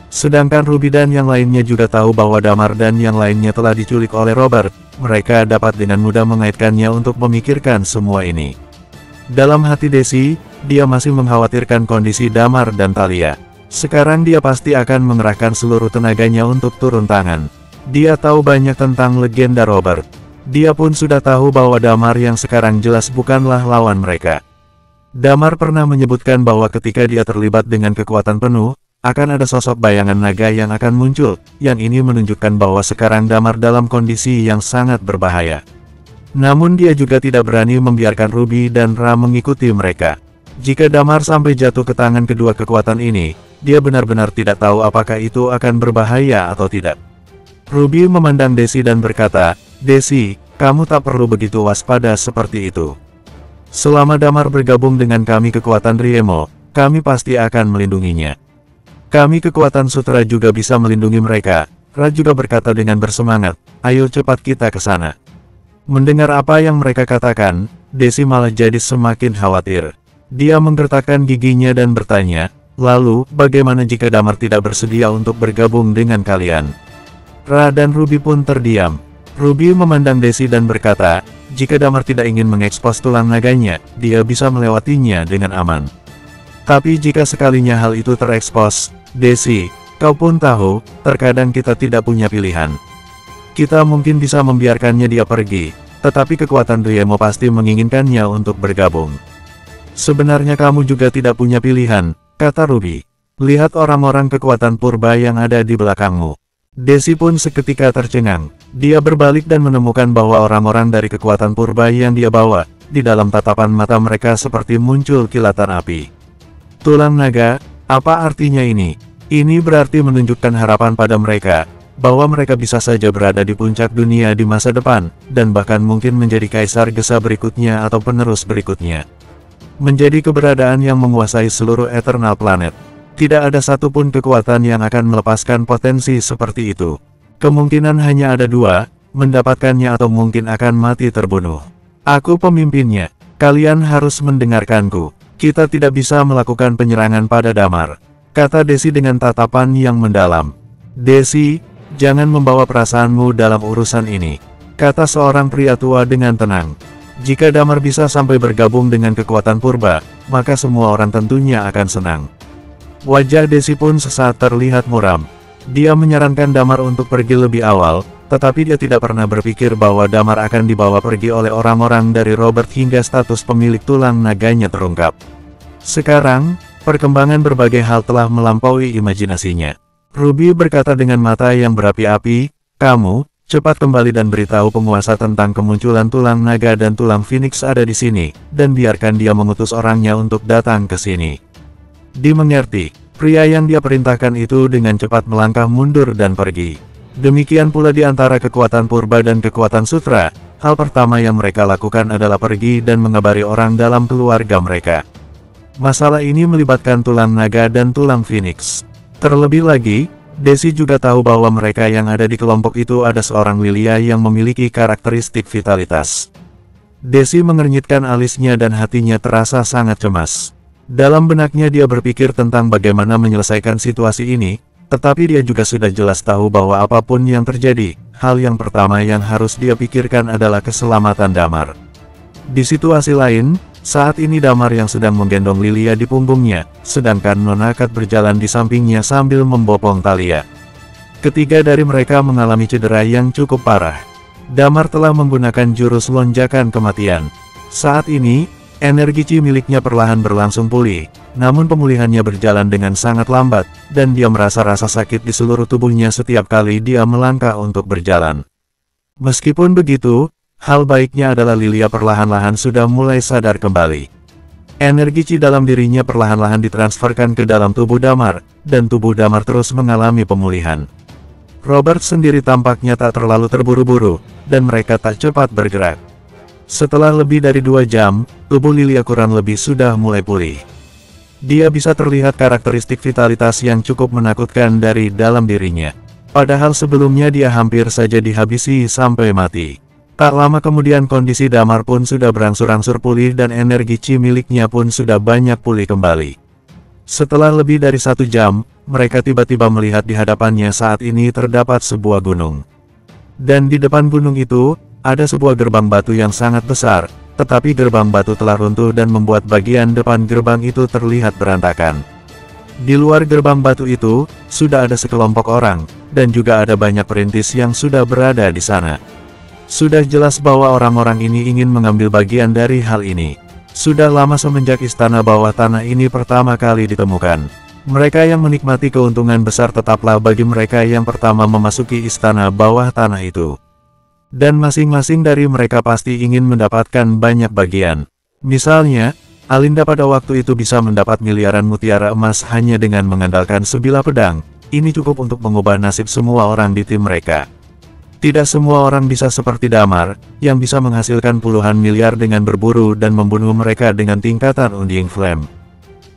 Sedangkan Ruby dan yang lainnya juga tahu bahwa Damar dan yang lainnya telah diculik oleh Robert. Mereka dapat dengan mudah mengaitkannya untuk memikirkan semua ini. Dalam hati Daisy, dia masih mengkhawatirkan kondisi Damar dan Talia. Sekarang dia pasti akan mengerahkan seluruh tenaganya untuk turun tangan. Dia tahu banyak tentang legenda Robert. Dia pun sudah tahu bahwa Damar yang sekarang jelas bukanlah lawan mereka. Damar pernah menyebutkan bahwa ketika dia terlibat dengan kekuatan penuh, akan ada sosok bayangan naga yang akan muncul, yang ini menunjukkan bahwa sekarang Damar dalam kondisi yang sangat berbahaya. Namun dia juga tidak berani membiarkan Ruby dan Ra mengikuti mereka. Jika Damar sampai jatuh ke tangan kedua kekuatan ini, dia benar-benar tidak tahu apakah itu akan berbahaya atau tidak. Ruby memandang Daisy dan berkata, "Daisy, kamu tak perlu begitu waspada seperti itu. Selama Damar bergabung dengan kami kekuatan Riemo, kami pasti akan melindunginya. Kami kekuatan Sutra juga bisa melindungi mereka." Ra juga berkata dengan bersemangat, "Ayo cepat kita ke sana." Mendengar apa yang mereka katakan, Daisy malah jadi semakin khawatir. Dia menggertakkan giginya dan bertanya, "Lalu, bagaimana jika Damar tidak bersedia untuk bergabung dengan kalian?" Ra dan Ruby pun terdiam. Ruby memandang Daisy dan berkata, "Jika Damar tidak ingin mengekspos tulang naganya, dia bisa melewatinya dengan aman. Tapi jika sekalinya hal itu terekspos, Daisy, kau pun tahu, terkadang kita tidak punya pilihan. Kita mungkin bisa membiarkannya dia pergi, tetapi kekuatan Riemo pasti menginginkannya untuk bergabung. Sebenarnya kamu juga tidak punya pilihan," kata Ruby. "Lihat orang-orang kekuatan purba yang ada di belakangmu." Daisy pun seketika tercengang. Dia berbalik dan menemukan bahwa orang-orang dari kekuatan purba yang dia bawa, di dalam tatapan mata mereka seperti muncul kilatan api. Tulang naga, apa artinya ini? Ini berarti menunjukkan harapan pada mereka, bahwa mereka bisa saja berada di puncak dunia di masa depan, dan bahkan mungkin menjadi kaisar Gesa berikutnya atau penerus berikutnya. Menjadi keberadaan yang menguasai seluruh Eternal Planet. Tidak ada satupun kekuatan yang akan melepaskan potensi seperti itu. Kemungkinan hanya ada dua, mendapatkannya atau mungkin akan mati terbunuh. Aku pemimpinnya, kalian harus mendengarkanku. Kita tidak bisa melakukan penyerangan pada Damar," kata Daisy dengan tatapan yang mendalam. "Daisy, jangan membawa perasaanmu dalam urusan ini," kata seorang pria tua dengan tenang. "Jika Damar bisa sampai bergabung dengan kekuatan purba, maka semua orang tentunya akan senang." Wajah Daisy pun sesaat terlihat muram. Dia menyarankan Damar untuk pergi lebih awal, tetapi dia tidak pernah berpikir bahwa Damar akan dibawa pergi oleh orang-orang dari Robert hingga status pemilik tulang naganya terungkap. Sekarang, perkembangan berbagai hal telah melampaui imajinasinya. Ruby berkata dengan mata yang berapi-api, "Kamu, cepat kembali dan beritahu penguasa tentang kemunculan tulang naga dan tulang Phoenix ada di sini, dan biarkan dia mengutus orangnya untuk datang ke sini." Dimengerti. Pria yang dia perintahkan itu dengan cepat melangkah mundur dan pergi. Demikian pula di antara kekuatan purba dan kekuatan sutra, hal pertama yang mereka lakukan adalah pergi dan mengabari orang dalam keluarga mereka. Masalah ini melibatkan tulang naga dan tulang Phoenix. Terlebih lagi, Desi juga tahu bahwa mereka yang ada di kelompok itu ada seorang Lilia yang memiliki karakteristik vitalitas. Desi mengernyitkan alisnya dan hatinya terasa sangat cemas. Dalam benaknya dia berpikir tentang bagaimana menyelesaikan situasi ini, tetapi dia juga sudah jelas tahu bahwa apapun yang terjadi, hal yang pertama yang harus dia pikirkan adalah keselamatan Damar. Di situasi lain, saat ini Damar yang sedang menggendong Lilia di punggungnya, sedangkan Nona Kat berjalan di sampingnya sambil membopong Thalia. Ketiga dari mereka mengalami cedera yang cukup parah. Damar telah menggunakan jurus lonjakan kematian. Saat ini, energi Chi miliknya perlahan berlangsung pulih, namun pemulihannya berjalan dengan sangat lambat, dan dia merasa rasa sakit di seluruh tubuhnya setiap kali dia melangkah untuk berjalan. Meskipun begitu, hal baiknya adalah Lilia perlahan-lahan sudah mulai sadar kembali. Energi Chi dalam dirinya perlahan-lahan ditransferkan ke dalam tubuh Damar, dan tubuh Damar terus mengalami pemulihan. Robert sendiri tampaknya tak terlalu terburu-buru, dan mereka tak cepat bergerak. Setelah lebih dari 2 jam, tubuh Lilia kurang lebih sudah mulai pulih. Dia bisa terlihat karakteristik vitalitas yang cukup menakutkan dari dalam dirinya. Padahal sebelumnya dia hampir saja dihabisi sampai mati. Tak lama kemudian kondisi Damar pun sudah berangsur-angsur pulih dan energi Chi miliknya pun sudah banyak pulih kembali. Setelah lebih dari 1 jam, mereka tiba-tiba melihat di hadapannya saat ini terdapat sebuah gunung. Dan di depan gunung itu, ada sebuah gerbang batu yang sangat besar, tetapi gerbang batu telah runtuh dan membuat bagian depan gerbang itu terlihat berantakan. Di luar gerbang batu itu, sudah ada sekelompok orang, dan juga ada banyak perintis yang sudah berada di sana. Sudah jelas bahwa orang-orang ini ingin mengambil bagian dari hal ini. Sudah lama semenjak istana bawah tanah ini pertama kali ditemukan. Mereka yang menikmati keuntungan besar tetaplah bagi mereka yang pertama memasuki istana bawah tanah itu. Dan masing-masing dari mereka pasti ingin mendapatkan banyak bagian. Misalnya, Alinda pada waktu itu bisa mendapat miliaran mutiara emas hanya dengan mengandalkan sebilah pedang. Ini cukup untuk mengubah nasib semua orang di tim mereka. Tidak semua orang bisa seperti Damar, yang bisa menghasilkan puluhan miliar dengan berburu dan membunuh mereka dengan tingkatan Undying Flame.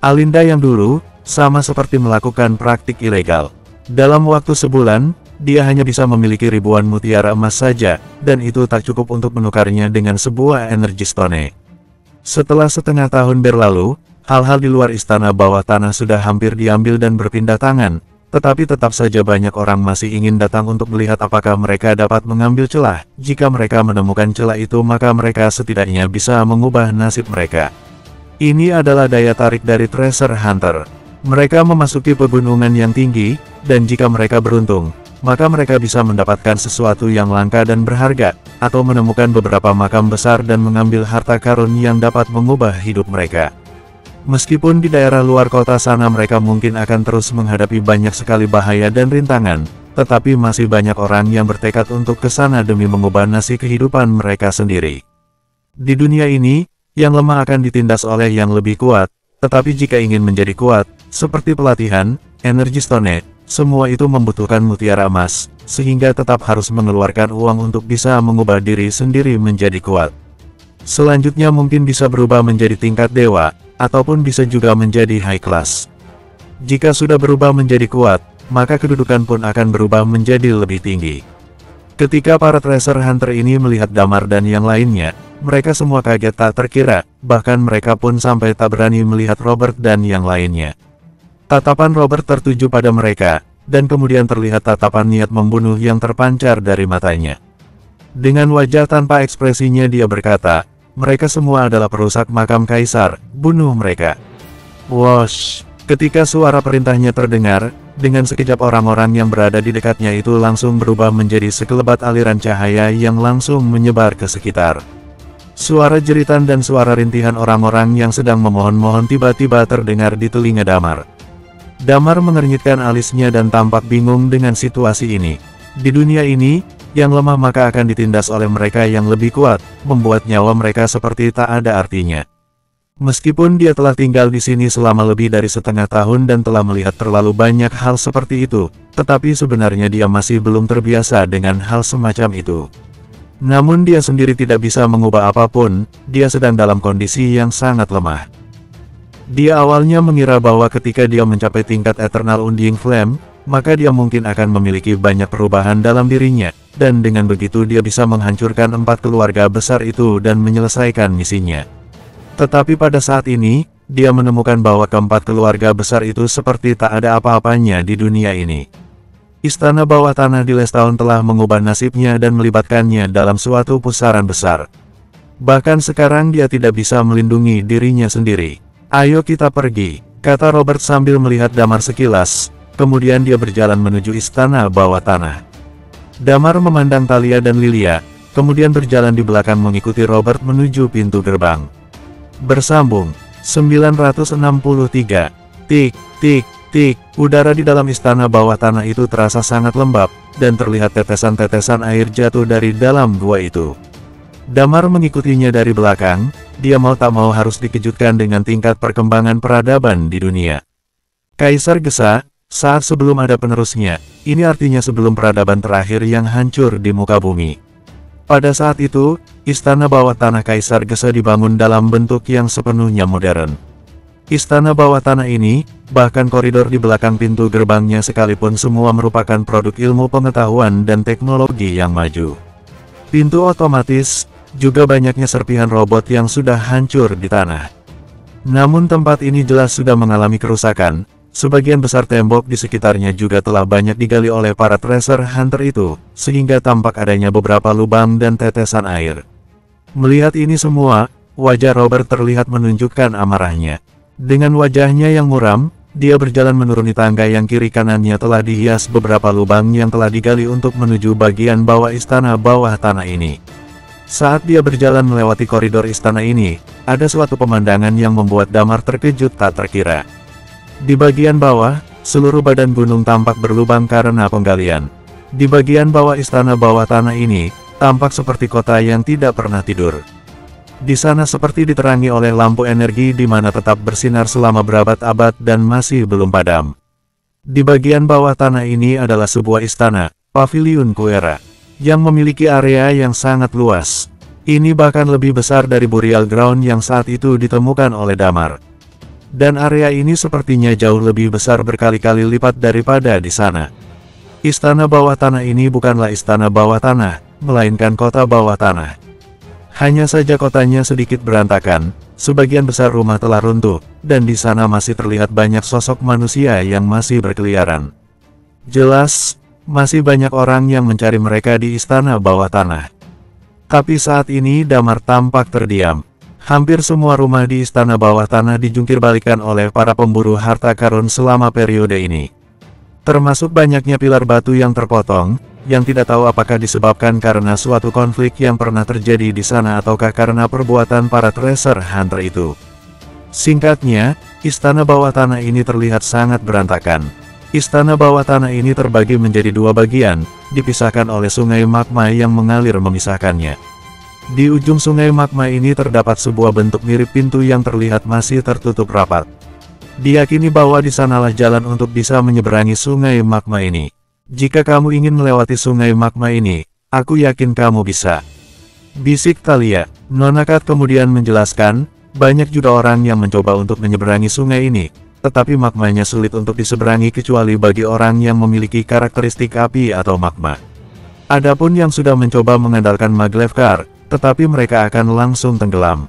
Alinda yang dulu, sama seperti melakukan praktik ilegal. Dalam waktu sebulan, dia hanya bisa memiliki ribuan mutiara emas saja, dan itu tak cukup untuk menukarnya dengan sebuah energi stone. Setelah setengah tahun berlalu, hal-hal di luar istana bawah tanah sudah hampir diambil dan berpindah tangan, tetapi tetap saja banyak orang masih ingin datang untuk melihat apakah mereka dapat mengambil celah. Jika mereka menemukan celah itu maka mereka setidaknya bisa mengubah nasib mereka. Ini adalah daya tarik dari treasure hunter. Mereka memasuki pegunungan yang tinggi, dan jika mereka beruntung, maka mereka bisa mendapatkan sesuatu yang langka dan berharga, atau menemukan beberapa makam besar dan mengambil harta karun yang dapat mengubah hidup mereka. Meskipun di daerah luar kota sana mereka mungkin akan terus menghadapi banyak sekali bahaya dan rintangan, tetapi masih banyak orang yang bertekad untuk ke sana demi mengubah nasib kehidupan mereka sendiri. Di dunia ini, yang lemah akan ditindas oleh yang lebih kuat, tetapi jika ingin menjadi kuat, seperti pelatihan, energi stone, semua itu membutuhkan mutiara emas, sehingga tetap harus mengeluarkan uang untuk bisa mengubah diri sendiri menjadi kuat. Selanjutnya mungkin bisa berubah menjadi tingkat dewa, ataupun bisa juga menjadi high class. Jika sudah berubah menjadi kuat, maka kedudukan pun akan berubah menjadi lebih tinggi. Ketika para treasure hunter ini melihat Damar dan yang lainnya, mereka semua kaget tak terkira, bahkan mereka pun sampai tak berani melihat Robert dan yang lainnya. Tatapan Robert tertuju pada mereka, dan kemudian terlihat tatapan niat membunuh yang terpancar dari matanya. Dengan wajah tanpa ekspresinya dia berkata, "Mereka semua adalah perusak makam kaisar, bunuh mereka." Wosh! Ketika suara perintahnya terdengar, dengan sekejap orang-orang yang berada di dekatnya itu langsung berubah menjadi sekelebat aliran cahaya yang langsung menyebar ke sekitar. Suara jeritan dan suara rintihan orang-orang yang sedang memohon-mohon tiba-tiba terdengar di telinga Damar. Damar mengernyitkan alisnya dan tampak bingung dengan situasi ini. Di dunia ini, yang lemah maka akan ditindas oleh mereka yang lebih kuat, membuat nyawa mereka seperti tak ada artinya. Meskipun dia telah tinggal di sini selama lebih dari setengah tahun dan telah melihat terlalu banyak hal seperti itu, tetapi sebenarnya dia masih belum terbiasa dengan hal semacam itu. Namun dia sendiri tidak bisa mengubah apapun, dia sedang dalam kondisi yang sangat lemah. Dia awalnya mengira bahwa ketika dia mencapai tingkat Eternal Undying Flame, maka dia mungkin akan memiliki banyak perubahan dalam dirinya, dan dengan begitu dia bisa menghancurkan 4 keluarga besar itu dan menyelesaikan misinya. Tetapi pada saat ini, dia menemukan bahwa keempat keluarga besar itu seperti tak ada apa-apanya di dunia ini. Istana bawah tanah di Lestown telah mengubah nasibnya dan melibatkannya dalam suatu pusaran besar. Bahkan sekarang dia tidak bisa melindungi dirinya sendiri. "Ayo kita pergi," kata Robert sambil melihat Damar sekilas, kemudian dia berjalan menuju istana bawah tanah. Damar memandang Thalia dan Lilia, kemudian berjalan di belakang mengikuti Robert menuju pintu gerbang. Bersambung 963. Tik, tik, tik. Udara di dalam istana bawah tanah itu terasa sangat lembab, dan terlihat tetesan-tetesan air jatuh dari dalam gua itu. Damar mengikutinya dari belakang, dia mau tak mau harus dikejutkan dengan tingkat perkembangan peradaban di dunia. Kaisar Gesa, saat sebelum ada penerusnya, ini artinya sebelum peradaban terakhir yang hancur di muka bumi. Pada saat itu, istana bawah tanah Kaisar Gesa dibangun dalam bentuk yang sepenuhnya modern. Istana bawah tanah ini, bahkan koridor di belakang pintu gerbangnya sekalipun semua merupakan produk ilmu pengetahuan dan teknologi yang maju. Pintu otomatis, juga banyaknya serpihan robot yang sudah hancur di tanah. Namun tempat ini jelas sudah mengalami kerusakan, sebagian besar tembok di sekitarnya juga telah banyak digali oleh para treasure hunter itu, sehingga tampak adanya beberapa lubang dan tetesan air. Melihat ini semua, wajah Robert terlihat menunjukkan amarahnya. Dengan wajahnya yang muram, dia berjalan menuruni tangga yang kiri kanannya telah dihias beberapa lubang yang telah digali untuk menuju bagian bawah istana bawah tanah ini. Saat dia berjalan melewati koridor istana ini, ada suatu pemandangan yang membuat Damar terkejut tak terkira. Di bagian bawah, seluruh badan gunung tampak berlubang karena penggalian. Di bagian bawah istana bawah tanah ini, tampak seperti kota yang tidak pernah tidur. Di sana seperti diterangi oleh lampu energi di mana tetap bersinar selama berabad-abad dan masih belum padam. Di bagian bawah tanah ini adalah sebuah istana, Pavilion Kuera, yang memiliki area yang sangat luas. Ini bahkan lebih besar dari Burial Ground yang saat itu ditemukan oleh Damar. Dan area ini sepertinya jauh lebih besar berkali-kali lipat daripada di sana. Istana bawah tanah ini bukanlah istana bawah tanah, melainkan kota bawah tanah. Hanya saja kotanya sedikit berantakan, sebagian besar rumah telah runtuh, dan di sana masih terlihat banyak sosok manusia yang masih berkeliaran. Jelas, masih banyak orang yang mencari mereka di istana bawah tanah. Tapi saat ini Damar tampak terdiam. Hampir semua rumah di istana bawah tanah dijungkir-balikan oleh para pemburu harta karun selama periode ini. Termasuk banyaknya pilar batu yang terpotong, yang tidak tahu apakah disebabkan karena suatu konflik yang pernah terjadi di sana ataukah karena perbuatan para treasure hunter itu. Singkatnya, istana bawah tanah ini terlihat sangat berantakan. Istana bawah tanah ini terbagi menjadi dua bagian, dipisahkan oleh sungai magma yang mengalir memisahkannya. Di ujung sungai magma ini terdapat sebuah bentuk mirip pintu yang terlihat masih tertutup rapat. Diyakini bahwa di sanalah jalan untuk bisa menyeberangi sungai magma ini. Jika kamu ingin melewati sungai magma ini, aku yakin kamu bisa. Bisik Thalia. Nona Kat kemudian menjelaskan, banyak juga orang yang mencoba untuk menyeberangi sungai ini, tetapi magmanya sulit untuk diseberangi kecuali bagi orang yang memiliki karakteristik api atau magma. Adapun yang sudah mencoba mengandalkan maglev car, tetapi mereka akan langsung tenggelam.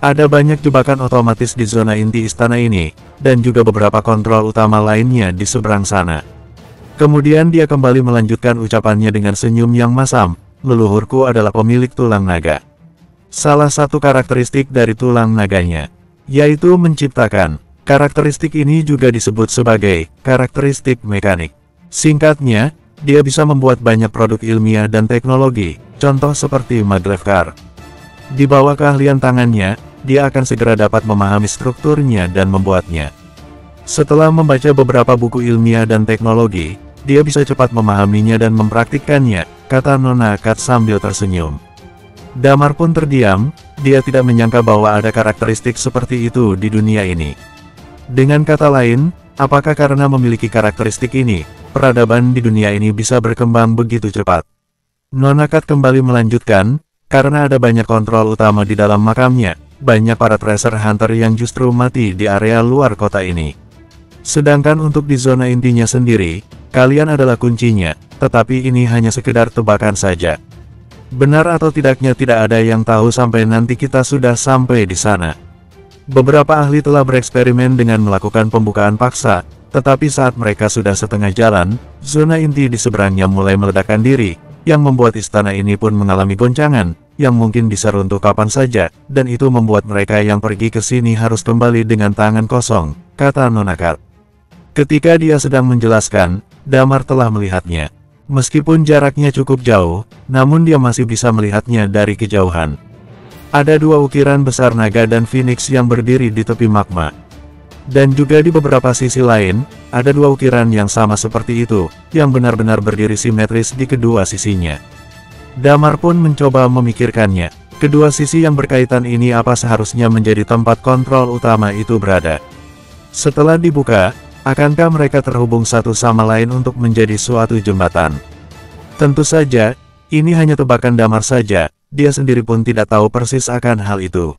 Ada banyak jebakan otomatis di zona inti istana ini, dan juga beberapa kontrol utama lainnya di seberang sana. Kemudian dia kembali melanjutkan ucapannya dengan senyum yang masam, leluhurku adalah pemilik tulang naga. Salah satu karakteristik dari tulang naganya, yaitu menciptakan. Karakteristik ini juga disebut sebagai karakteristik mekanik. Singkatnya, dia bisa membuat banyak produk ilmiah dan teknologi, contoh seperti maglev car. Di bawah keahlian tangannya, dia akan segera dapat memahami strukturnya dan membuatnya. Setelah membaca beberapa buku ilmiah dan teknologi, dia bisa cepat memahaminya dan mempraktikkannya, kata Nona Kat sambil tersenyum. Damar pun terdiam, dia tidak menyangka bahwa ada karakteristik seperti itu di dunia ini. Dengan kata lain, apakah karena memiliki karakteristik ini, peradaban di dunia ini bisa berkembang begitu cepat? Nona Kat kembali melanjutkan, karena ada banyak kontrol utama di dalam makamnya, banyak para treasure hunter yang justru mati di area luar kota ini. Sedangkan untuk di zona intinya sendiri, kalian adalah kuncinya, tetapi ini hanya sekedar tebakan saja. Benar atau tidaknya tidak ada yang tahu sampai nanti kita sudah sampai di sana. Beberapa ahli telah bereksperimen dengan melakukan pembukaan paksa, tetapi saat mereka sudah setengah jalan, zona inti di seberangnya mulai meledakkan diri, yang membuat istana ini pun mengalami goncangan, yang mungkin bisa runtuh kapan saja, dan itu membuat mereka yang pergi ke sini harus kembali dengan tangan kosong, kata Nona Kat. Ketika dia sedang menjelaskan, Damar telah melihatnya. Meskipun jaraknya cukup jauh, namun dia masih bisa melihatnya dari kejauhan. Ada dua ukiran besar naga dan phoenix yang berdiri di tepi magma. Dan juga di beberapa sisi lain, ada dua ukiran yang sama seperti itu, yang benar-benar berdiri simetris di kedua sisinya. Damar pun mencoba memikirkannya, kedua sisi yang berkaitan ini apa seharusnya menjadi tempat kontrol utama itu berada. Setelah dibuka, akankah mereka terhubung satu sama lain untuk menjadi suatu jembatan? Tentu saja, ini hanya tebakan Damar saja. Dia sendiri pun tidak tahu persis akan hal itu.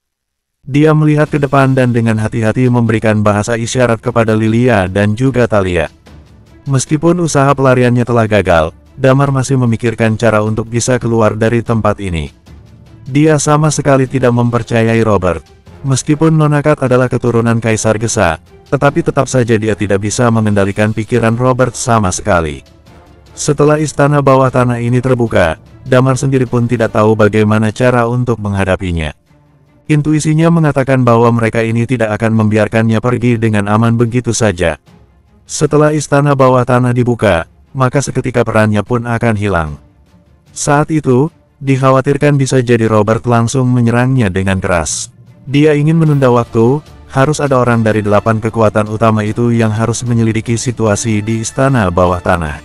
Dia melihat ke depan dan dengan hati-hati memberikan bahasa isyarat kepada Lilia dan juga Thalia. Meskipun usaha pelariannya telah gagal, Damar masih memikirkan cara untuk bisa keluar dari tempat ini. Dia sama sekali tidak mempercayai Robert. Meskipun Nona Kat adalah keturunan Kaisar Gesa, tetapi tetap saja dia tidak bisa mengendalikan pikiran Robert sama sekali. Setelah istana bawah tanah ini terbuka, Damar sendiri pun tidak tahu bagaimana cara untuk menghadapinya. Intuisinya mengatakan bahwa mereka ini tidak akan membiarkannya pergi dengan aman begitu saja. Setelah istana bawah tanah dibuka, maka seketika perannya pun akan hilang. Saat itu, dikhawatirkan bisa jadi Robert langsung menyerangnya dengan keras. Dia ingin menunda waktu, harus ada orang dari 8 kekuatan utama itu yang harus menyelidiki situasi di istana bawah tanah.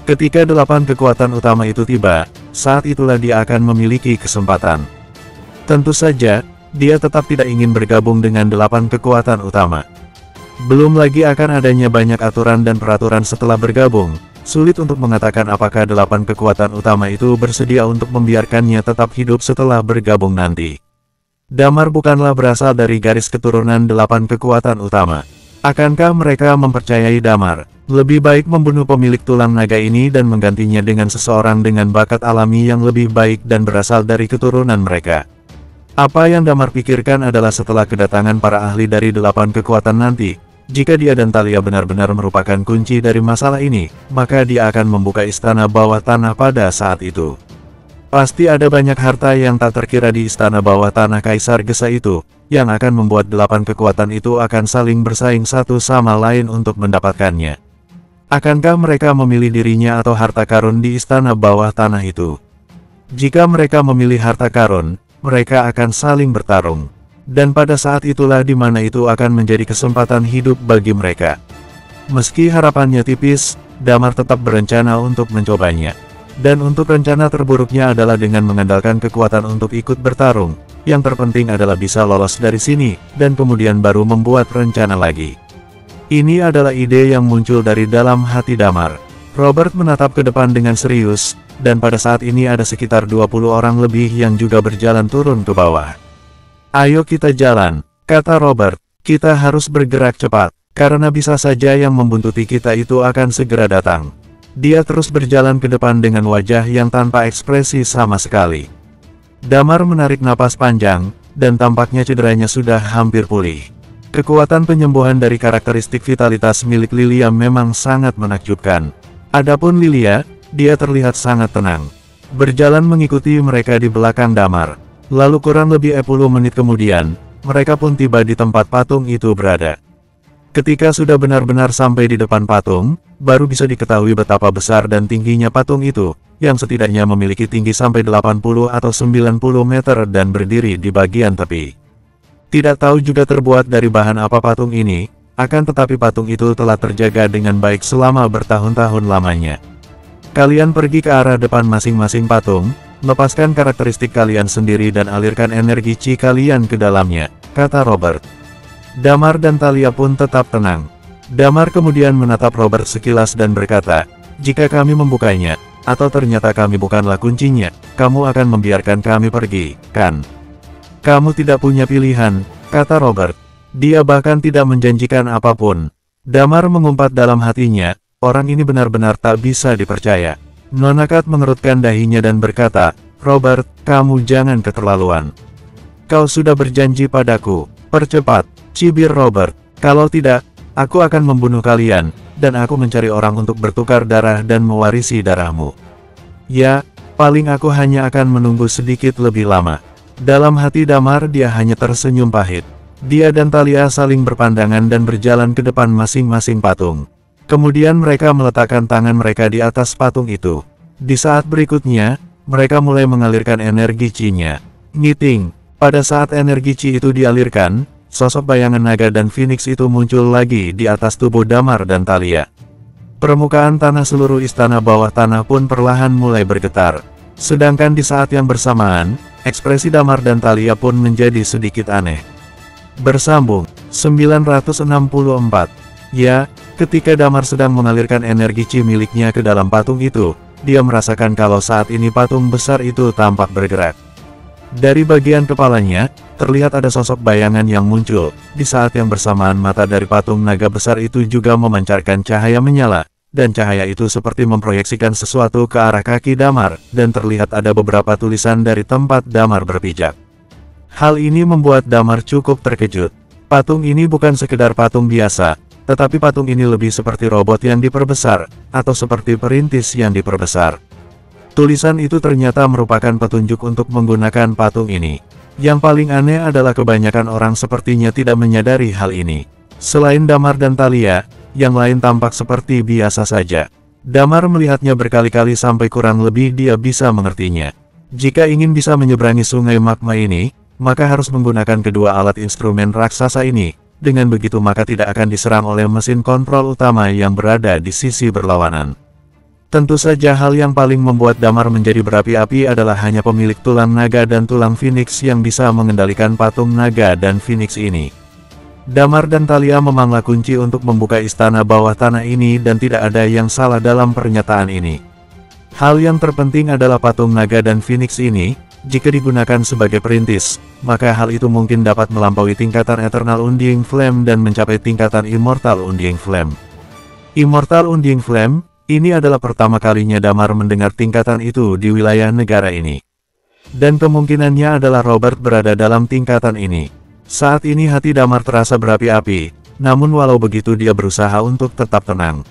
Ketika 8 kekuatan utama itu tiba, saat itulah dia akan memiliki kesempatan. Tentu saja, dia tetap tidak ingin bergabung dengan 8 kekuatan utama. Belum lagi akan adanya banyak aturan dan peraturan setelah bergabung, sulit untuk mengatakan apakah 8 kekuatan utama itu bersedia untuk membiarkannya tetap hidup setelah bergabung nanti. Damar bukanlah berasal dari garis keturunan 8 kekuatan utama. Akankah mereka mempercayai Damar? Lebih baik membunuh pemilik tulang naga ini dan menggantinya dengan seseorang dengan bakat alami yang lebih baik dan berasal dari keturunan mereka. Apa yang Damar pikirkan adalah setelah kedatangan para ahli dari 8 kekuatan nanti, jika dia dan Thalia benar-benar merupakan kunci dari masalah ini, maka dia akan membuka istana bawah tanah pada saat itu. Pasti ada banyak harta yang tak terkira di istana bawah tanah Kaisar Gesa itu, yang akan membuat 8 kekuatan itu akan saling bersaing satu sama lain untuk mendapatkannya. Akankah mereka memilih dirinya atau harta karun di istana bawah tanah itu? Jika mereka memilih harta karun, mereka akan saling bertarung. Dan pada saat itulah di mana itu akan menjadi kesempatan hidup bagi mereka. Meski harapannya tipis, Damar tetap berencana untuk mencobanya. Dan untuk rencana terburuknya adalah dengan mengandalkan kekuatan untuk ikut bertarung. Yang terpenting adalah bisa lolos dari sini, dan kemudian baru membuat rencana lagi. Ini adalah ide yang muncul dari dalam hati Damar. Robert menatap ke depan dengan serius, dan pada saat ini ada sekitar 20 orang lebih yang juga berjalan turun ke bawah. Ayo kita jalan, kata Robert, kita harus bergerak cepat, karena bisa saja yang membuntuti kita itu akan segera datang. Dia terus berjalan ke depan dengan wajah yang tanpa ekspresi sama sekali. Damar menarik napas panjang, dan tampaknya cederanya sudah hampir pulih. Kekuatan penyembuhan dari karakteristik vitalitas milik Lilia memang sangat menakjubkan. Adapun Lilia, dia terlihat sangat tenang. Berjalan mengikuti mereka di belakang Damar. Lalu kurang lebih 10 menit kemudian, mereka pun tiba di tempat patung itu berada. Ketika sudah benar-benar sampai di depan patung, baru bisa diketahui betapa besar dan tingginya patung itu, yang setidaknya memiliki tinggi sampai 80 atau 90 meter dan berdiri di bagian tepi. Tidak tahu juga terbuat dari bahan apa patung ini, akan tetapi patung itu telah terjaga dengan baik selama bertahun-tahun lamanya. Kalian pergi ke arah depan masing-masing patung, lepaskan karakteristik kalian sendiri dan alirkan energi chi kalian ke dalamnya, kata Robert. Damar dan Thalia pun tetap tenang. Damar kemudian menatap Robert sekilas dan berkata, jika kami membukanya, atau ternyata kami bukanlah kuncinya, kamu akan membiarkan kami pergi, kan? Kamu tidak punya pilihan, kata Robert. Dia bahkan tidak menjanjikan apapun. Damar mengumpat dalam hatinya, orang ini benar-benar tak bisa dipercaya. Nona Kat mengerutkan dahinya dan berkata, Robert, kamu jangan keterlaluan. Kau sudah berjanji padaku, percepat, cibir Robert. Kalau tidak, aku akan membunuh kalian, dan aku mencari orang untuk bertukar darah dan mewarisi darahmu. Ya, paling aku hanya akan menunggu sedikit lebih lama. Dalam hati Damar dia hanya tersenyum pahit. Dia dan Thalia saling berpandangan dan berjalan ke depan masing-masing patung. Kemudian mereka meletakkan tangan mereka di atas patung itu. Di saat berikutnya, mereka mulai mengalirkan energi chi-nya. Ngiting, pada saat energi chi itu dialirkan, sosok bayangan naga dan Phoenix itu muncul lagi di atas tubuh Damar dan Thalia. Permukaan tanah seluruh istana bawah tanah pun perlahan mulai bergetar. Sedangkan di saat yang bersamaan, ekspresi Damar dan Thalia pun menjadi sedikit aneh. Bersambung, 964. Ya, ketika Damar sedang mengalirkan energi chi miliknya ke dalam patung itu, dia merasakan kalau saat ini patung besar itu tampak bergerak. Dari bagian kepalanya, terlihat ada sosok bayangan yang muncul. Di saat yang bersamaan mata dari patung naga besar itu juga memancarkan cahaya menyala, dan cahaya itu seperti memproyeksikan sesuatu ke arah kaki Damar, dan terlihat ada beberapa tulisan dari tempat Damar berpijak. Hal ini membuat Damar cukup terkejut. Patung ini bukan sekedar patung biasa, tetapi patung ini lebih seperti robot yang diperbesar, atau seperti perintis yang diperbesar. Tulisan itu ternyata merupakan petunjuk untuk menggunakan patung ini. Yang paling aneh adalah kebanyakan orang sepertinya tidak menyadari hal ini. Selain Damar dan Thalia, yang lain tampak seperti biasa saja. Damar melihatnya berkali-kali sampai kurang lebih dia bisa mengertinya. Jika ingin bisa menyeberangi sungai magma ini, maka harus menggunakan kedua alat instrumen raksasa ini. Dengan begitu maka tidak akan diserang oleh mesin kontrol utama yang berada di sisi berlawanan. Tentu saja hal yang paling membuat Damar menjadi berapi-api adalah hanya pemilik tulang naga dan tulang Phoenix yang bisa mengendalikan patung naga dan Phoenix ini. Damar dan Thalia memanglah kunci untuk membuka istana bawah tanah ini dan tidak ada yang salah dalam pernyataan ini. Hal yang terpenting adalah patung naga dan Phoenix ini, jika digunakan sebagai perintis, maka hal itu mungkin dapat melampaui tingkatan Eternal Undying Flame dan mencapai tingkatan Immortal Undying Flame. Immortal Undying Flame, ini adalah pertama kalinya Damar mendengar tingkatan itu di wilayah negara ini. Dan kemungkinannya adalah Robert berada dalam tingkatan ini. Saat ini hati Damar terasa berapi-api, namun walau begitu dia berusaha untuk tetap tenang.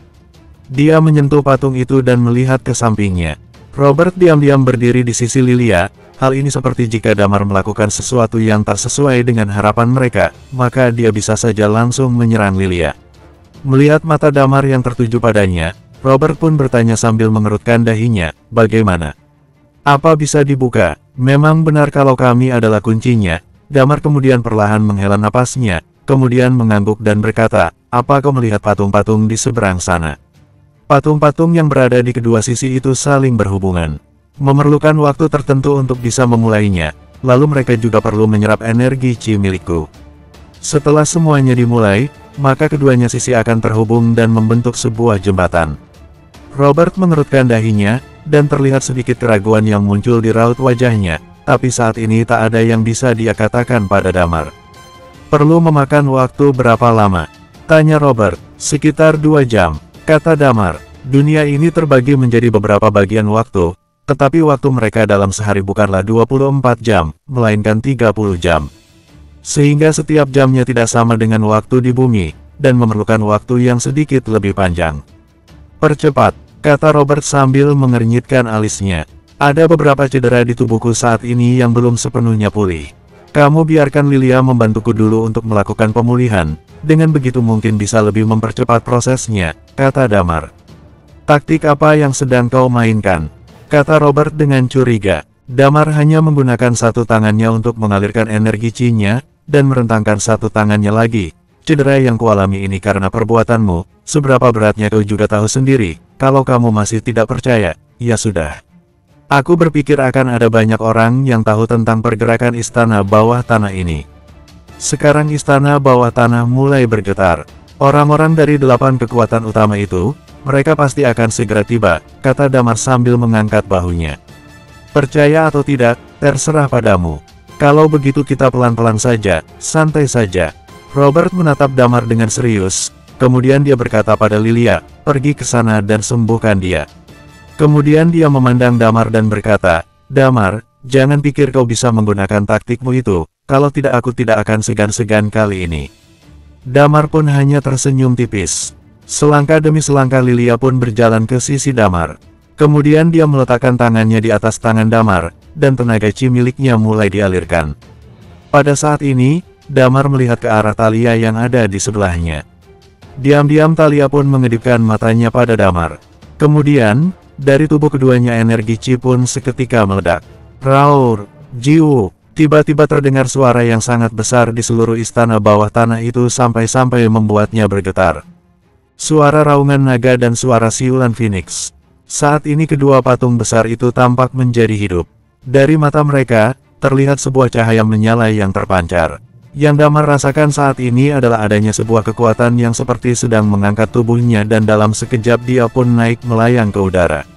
Dia menyentuh patung itu dan melihat ke sampingnya. Robert diam-diam berdiri di sisi Lilia. Hal ini seperti jika Damar melakukan sesuatu yang tak sesuai dengan harapan mereka, maka dia bisa saja langsung menyerang Lilia. Melihat mata Damar yang tertuju padanya, Robert pun bertanya sambil mengerutkan dahinya, bagaimana? Apa bisa dibuka? Memang benar kalau kami adalah kuncinya. Damar kemudian perlahan menghela napasnya, kemudian mengangguk dan berkata, apa kau melihat patung-patung di seberang sana? Patung-patung yang berada di kedua sisi itu saling berhubungan. Memerlukan waktu tertentu untuk bisa memulainya, lalu mereka juga perlu menyerap energi chi milikku. Setelah semuanya dimulai, maka keduanya sisi akan terhubung dan membentuk sebuah jembatan. Robert mengerutkan dahinya, dan terlihat sedikit keraguan yang muncul di raut wajahnya, tapi saat ini tak ada yang bisa dia katakan pada Damar. Perlu memakan waktu berapa lama? Tanya Robert. Sekitar 2 jam, kata Damar. Dunia ini terbagi menjadi beberapa bagian waktu, tetapi waktu mereka dalam sehari bukanlah 24 jam, melainkan 30 jam. Sehingga setiap jamnya tidak sama dengan waktu di bumi, dan memerlukan waktu yang sedikit lebih panjang. Percepat, kata Robert sambil mengernyitkan alisnya. Ada beberapa cedera di tubuhku saat ini yang belum sepenuhnya pulih. Kamu biarkan Lilia membantuku dulu untuk melakukan pemulihan, Dengan begitu mungkin bisa lebih mempercepat prosesnya, kata Damar. Taktik apa yang sedang kau mainkan? Kata Robert dengan curiga. Damar hanya menggunakan satu tangannya untuk mengalirkan energi Qi-nya, dan merentangkan satu tangannya lagi. Cedera yang kualami ini karena perbuatanmu, seberapa beratnya kau juga tahu sendiri. Kalau kamu masih tidak percaya, ya sudah. Aku berpikir akan ada banyak orang yang tahu tentang pergerakan istana bawah tanah ini. Sekarang istana bawah tanah mulai bergetar. Orang-orang dari 8 kekuatan utama itu, mereka pasti akan segera tiba, kata Damar sambil mengangkat bahunya. Percaya atau tidak, terserah padamu. Kalau begitu kita pelan-pelan saja, santai saja. Robert menatap Damar dengan serius, kemudian dia berkata pada Lilia, pergi ke sana dan sembuhkan dia. Kemudian dia memandang Damar dan berkata, Damar, jangan pikir kau bisa menggunakan taktikmu itu, kalau tidak aku tidak akan segan-segan kali ini. Damar pun hanya tersenyum tipis. Selangkah demi selangkah Lilia pun berjalan ke sisi Damar. Kemudian dia meletakkan tangannya di atas tangan Damar, dan tenaga Qi miliknya mulai dialirkan. Pada saat ini, Damar melihat ke arah Thalia yang ada di sebelahnya. Diam-diam Thalia pun mengedipkan matanya pada Damar. Kemudian, dari tubuh keduanya energi Qi pun seketika meledak. Raur, Jiu. Tiba-tiba terdengar suara yang sangat besar di seluruh istana bawah tanah itu sampai-sampai membuatnya bergetar. Suara raungan naga dan suara siulan Phoenix. Saat ini kedua patung besar itu tampak menjadi hidup. Dari mata mereka, terlihat sebuah cahaya menyala yang terpancar. Yang Damar rasakan saat ini adalah adanya sebuah kekuatan yang seperti sedang mengangkat tubuhnya dan dalam sekejap dia pun naik melayang ke udara.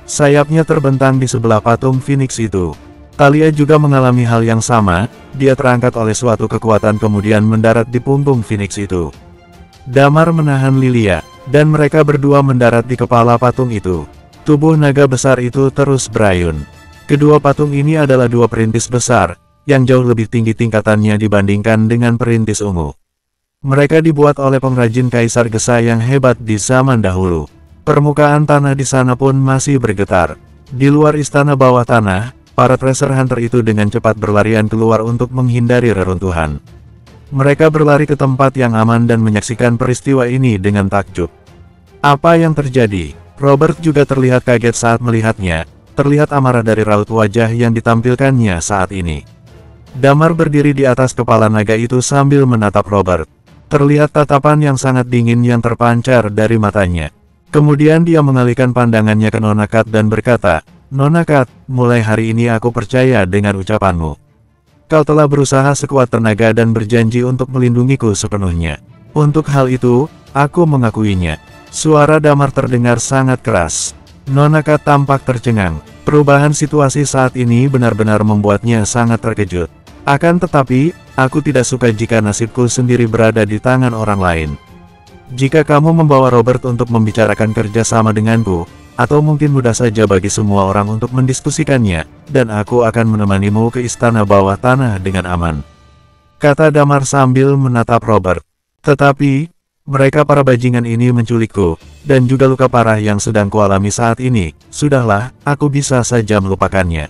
Sayapnya terbentang di sebelah patung Phoenix itu. Thalia juga mengalami hal yang sama, dia terangkat oleh suatu kekuatan kemudian mendarat di punggung Phoenix itu. Damar menahan Lilia, dan mereka berdua mendarat di kepala patung itu. Tubuh naga besar itu terus berayun. Kedua patung ini adalah dua perintis besar, yang jauh lebih tinggi tingkatannya dibandingkan dengan perintis ungu. Mereka dibuat oleh pengrajin Kaisar Gesa yang hebat di zaman dahulu. Permukaan tanah di sana pun masih bergetar. Di luar istana bawah tanah, para treasure hunter itu dengan cepat berlarian keluar untuk menghindari reruntuhan. Mereka berlari ke tempat yang aman dan menyaksikan peristiwa ini dengan takjub. Apa yang terjadi? Robert juga terlihat kaget saat melihatnya, terlihat amarah dari raut wajah yang ditampilkannya saat ini. Damar berdiri di atas kepala naga itu sambil menatap Robert. Terlihat tatapan yang sangat dingin yang terpancar dari matanya. Kemudian dia mengalihkan pandangannya ke Nona Kat dan berkata, Nona Kat, mulai hari ini aku percaya dengan ucapanmu. Kau telah berusaha sekuat tenaga dan berjanji untuk melindungiku sepenuhnya. Untuk hal itu, aku mengakuinya. Suara Damar terdengar sangat keras. Nona Kat tampak tercengang. Perubahan situasi saat ini benar-benar membuatnya sangat terkejut. Akan tetapi, aku tidak suka jika nasibku sendiri berada di tangan orang lain. Jika kamu membawa Robert untuk membicarakan kerjasama denganku, atau mungkin mudah saja bagi semua orang untuk mendiskusikannya, dan aku akan menemanimu ke istana bawah tanah dengan aman. Kata Damar sambil menatap Robert. Tetapi, mereka para bajingan ini menculikku, dan juga luka parah yang sedang kualami saat ini. Sudahlah, aku bisa saja melupakannya.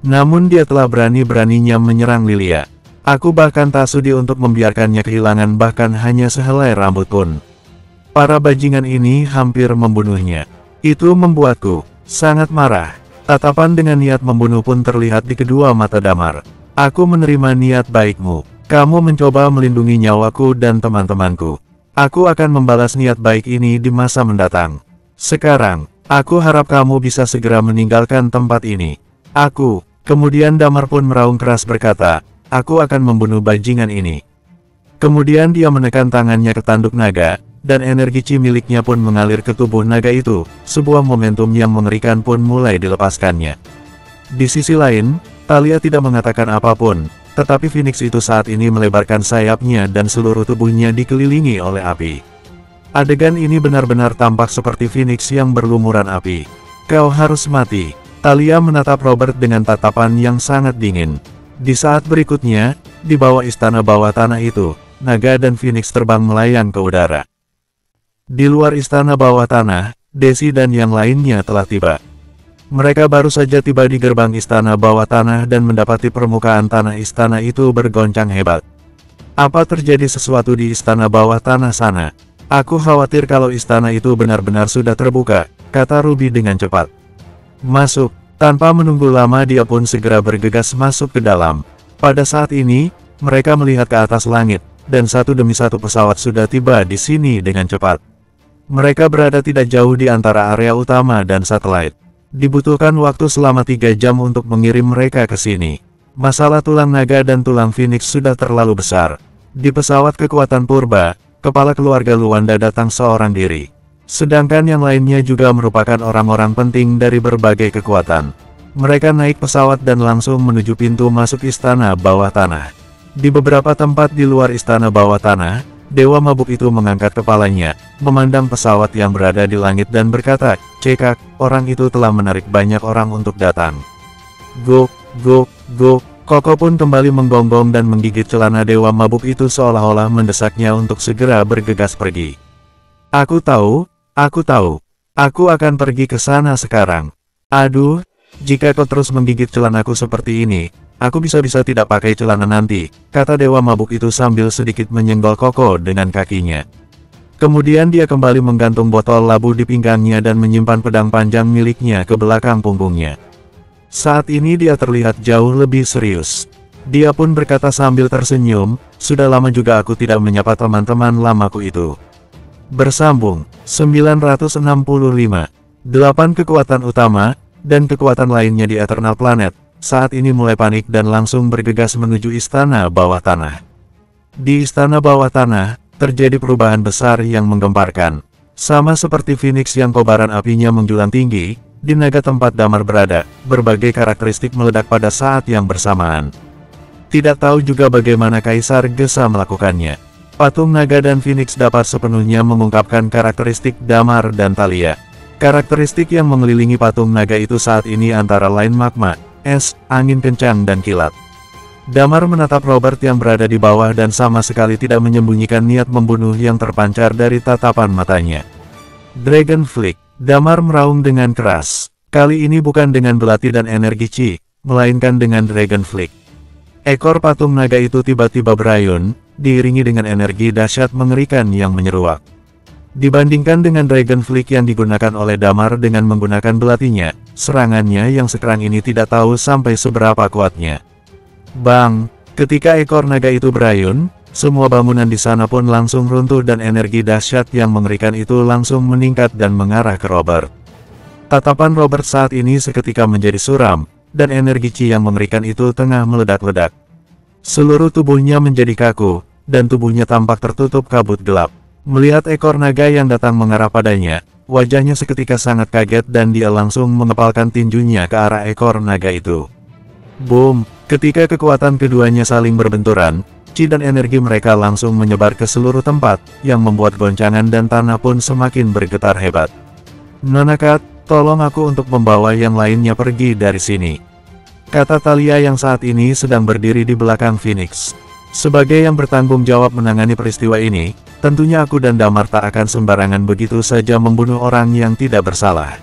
Namun dia telah berani-beraninya menyerang Lilia. Aku bahkan tak sudi untuk membiarkannya kehilangan bahkan hanya sehelai rambut pun. Para bajingan ini hampir membunuhnya. Itu membuatku sangat marah. Tatapan dengan niat membunuh pun terlihat di kedua mata Damar. Aku menerima niat baikmu. Kamu mencoba melindungi nyawaku dan teman-temanku. Aku akan membalas niat baik ini di masa mendatang. Sekarang, aku harap kamu bisa segera meninggalkan tempat ini. Kemudian Damar pun meraung keras berkata, aku akan membunuh bajingan ini. Kemudian dia menekan tangannya ke tanduk naga, dan energi Qi miliknya pun mengalir ke tubuh naga itu, sebuah momentum yang mengerikan pun mulai dilepaskannya. Di sisi lain, Thalia tidak mengatakan apapun, tetapi Phoenix itu saat ini melebarkan sayapnya dan seluruh tubuhnya dikelilingi oleh api. Adegan ini benar-benar tampak seperti Phoenix yang berlumuran api. Kau harus mati. Thalia menatap Robert dengan tatapan yang sangat dingin. Di saat berikutnya, di bawah istana bawah tanah itu, naga dan Phoenix terbang melayang ke udara. Di luar istana bawah tanah, Desi dan yang lainnya telah tiba. Mereka baru saja tiba di gerbang istana bawah tanah dan mendapati permukaan tanah istana itu bergoncang hebat. Apa terjadi sesuatu di istana bawah tanah sana? Aku khawatir kalau istana itu benar-benar sudah terbuka, kata Ruby dengan cepat. Masuk. Tanpa menunggu lama dia pun segera bergegas masuk ke dalam. Pada saat ini, mereka melihat ke atas langit, dan satu demi satu pesawat sudah tiba di sini dengan cepat. Mereka berada tidak jauh di antara area utama dan satelit. Dibutuhkan waktu selama 3 jam untuk mengirim mereka ke sini. Masalah tulang naga dan tulang Phoenix sudah terlalu besar. Di pesawat kekuatan purba, kepala keluarga Luanda datang seorang diri. Sedangkan yang lainnya juga merupakan orang-orang penting dari berbagai kekuatan. Mereka naik pesawat dan langsung menuju pintu masuk istana bawah tanah. Di beberapa tempat di luar istana bawah tanah, Dewa Mabuk itu mengangkat kepalanya, memandang pesawat yang berada di langit dan berkata, "Cekak, orang itu telah menarik banyak orang untuk datang." Go, go, go. Koko pun kembali menggonggong dan menggigit celana Dewa Mabuk itu seolah-olah mendesaknya untuk segera bergegas pergi. Aku tahu. Aku akan pergi ke sana sekarang. Aduh, jika kau terus menggigit celanaku seperti ini, aku bisa-bisa tidak pakai celana nanti, kata Dewa Mabuk itu sambil sedikit menyenggol Koko dengan kakinya. Kemudian dia kembali menggantung botol labu di pinggangnya dan menyimpan pedang panjang miliknya ke belakang punggungnya. Saat ini dia terlihat jauh lebih serius. Dia pun berkata sambil tersenyum, "Sudah lama juga aku tidak menyapa teman-teman lamaku itu." Bersambung, 965. 8 kekuatan utama, dan kekuatan lainnya di Eternal Planet, saat ini mulai panik dan langsung bergegas menuju istana bawah tanah. Di istana bawah tanah, terjadi perubahan besar yang menggemparkan. Sama seperti Phoenix yang kobaran apinya menjulang tinggi, di naga tempat Damar berada, berbagai karakteristik meledak pada saat yang bersamaan. Tidak tahu juga bagaimana Kaisar Gesa melakukannya. Patung naga dan Phoenix dapat sepenuhnya mengungkapkan karakteristik Damar dan Thalia. Karakteristik yang mengelilingi patung naga itu saat ini antara lain magma, es, angin kencang dan kilat. Damar menatap Robert yang berada di bawah dan sama sekali tidak menyembunyikan niat membunuh yang terpancar dari tatapan matanya. Dragon Flick. Damar meraung dengan keras. Kali ini bukan dengan belati dan energi Chi, melainkan dengan Dragon Flick. Ekor patung naga itu tiba-tiba berayun, diiringi dengan energi dahsyat mengerikan yang menyeruak. Dibandingkan dengan Dragon Flick yang digunakan oleh Damar dengan menggunakan belatinya, serangannya yang sekarang ini tidak tahu sampai seberapa kuatnya. Bang! Ketika ekor naga itu berayun, semua bangunan di sana pun langsung runtuh dan energi dahsyat yang mengerikan itu langsung meningkat dan mengarah ke Robert. Tatapan Robert saat ini seketika menjadi suram, dan energi Chi yang mengerikan itu tengah meledak-ledak. Seluruh tubuhnya menjadi kaku, dan tubuhnya tampak tertutup kabut gelap. Melihat ekor naga yang datang mengarah padanya, wajahnya seketika sangat kaget dan dia langsung mengepalkan tinjunya ke arah ekor naga itu. Boom! Ketika kekuatan keduanya saling berbenturan, Chi dan energi mereka langsung menyebar ke seluruh tempat, yang membuat goncangan dan tanah pun semakin bergetar hebat. "Nona Kat, tolong aku untuk membawa yang lainnya pergi dari sini," kata Thalia yang saat ini sedang berdiri di belakang Phoenix. "Sebagai yang bertanggung jawab menangani peristiwa ini, tentunya aku dan Damar tak akan sembarangan begitu saja membunuh orang yang tidak bersalah.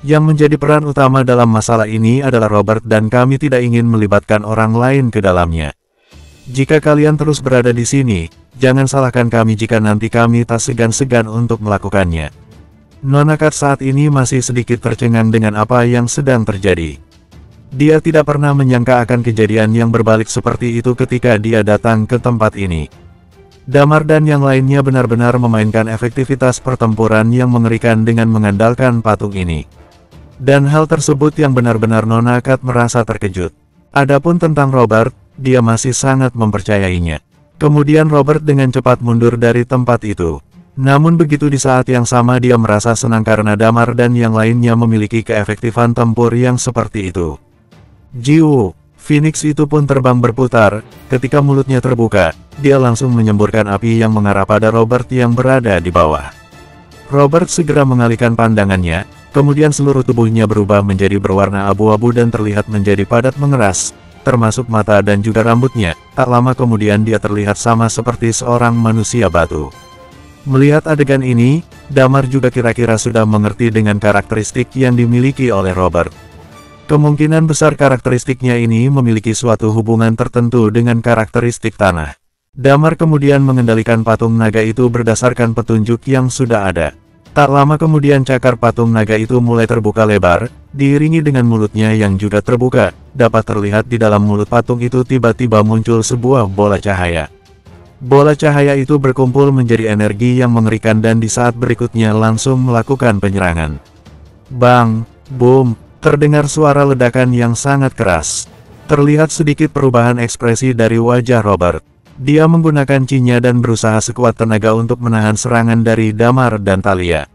Yang menjadi peran utama dalam masalah ini adalah Robert dan kami tidak ingin melibatkan orang lain ke dalamnya. Jika kalian terus berada di sini, jangan salahkan kami jika nanti kami tak segan-segan untuk melakukannya." Nona Kat saat ini masih sedikit tercengang dengan apa yang sedang terjadi. Dia tidak pernah menyangka akan kejadian yang berbalik seperti itu ketika dia datang ke tempat ini. Damar dan yang lainnya benar-benar memainkan efektivitas pertempuran yang mengerikan dengan mengandalkan patung ini. Dan hal tersebut yang benar-benar Nona Kat merasa terkejut. Adapun tentang Robert, dia masih sangat mempercayainya. Kemudian Robert dengan cepat mundur dari tempat itu. Namun begitu di saat yang sama dia merasa senang karena Damar dan yang lainnya memiliki keefektifan tempur yang seperti itu. Jiu! Phoenix itu pun terbang berputar, ketika mulutnya terbuka, dia langsung menyemburkan api yang mengarah pada Robert yang berada di bawah. Robert segera mengalihkan pandangannya, kemudian seluruh tubuhnya berubah menjadi berwarna abu-abu dan terlihat menjadi padat mengeras, termasuk mata dan juga rambutnya. Tak lama kemudian dia terlihat sama seperti seorang manusia batu. Melihat adegan ini, Damar juga kira-kira sudah mengerti dengan karakteristik yang dimiliki oleh Robert. Kemungkinan besar karakteristiknya ini memiliki suatu hubungan tertentu dengan karakteristik tanah. Damar kemudian mengendalikan patung naga itu berdasarkan petunjuk yang sudah ada. Tak lama kemudian cakar patung naga itu mulai terbuka lebar, diiringi dengan mulutnya yang juga terbuka. Dapat terlihat di dalam mulut patung itu tiba-tiba muncul sebuah bola cahaya. Bola cahaya itu berkumpul menjadi energi yang mengerikan dan di saat berikutnya langsung melakukan penyerangan. Bang! Boom! Terdengar suara ledakan yang sangat keras. Terlihat sedikit perubahan ekspresi dari wajah Robert. Dia menggunakan cinya dan berusaha sekuat tenaga untuk menahan serangan dari Damar dan Thalia.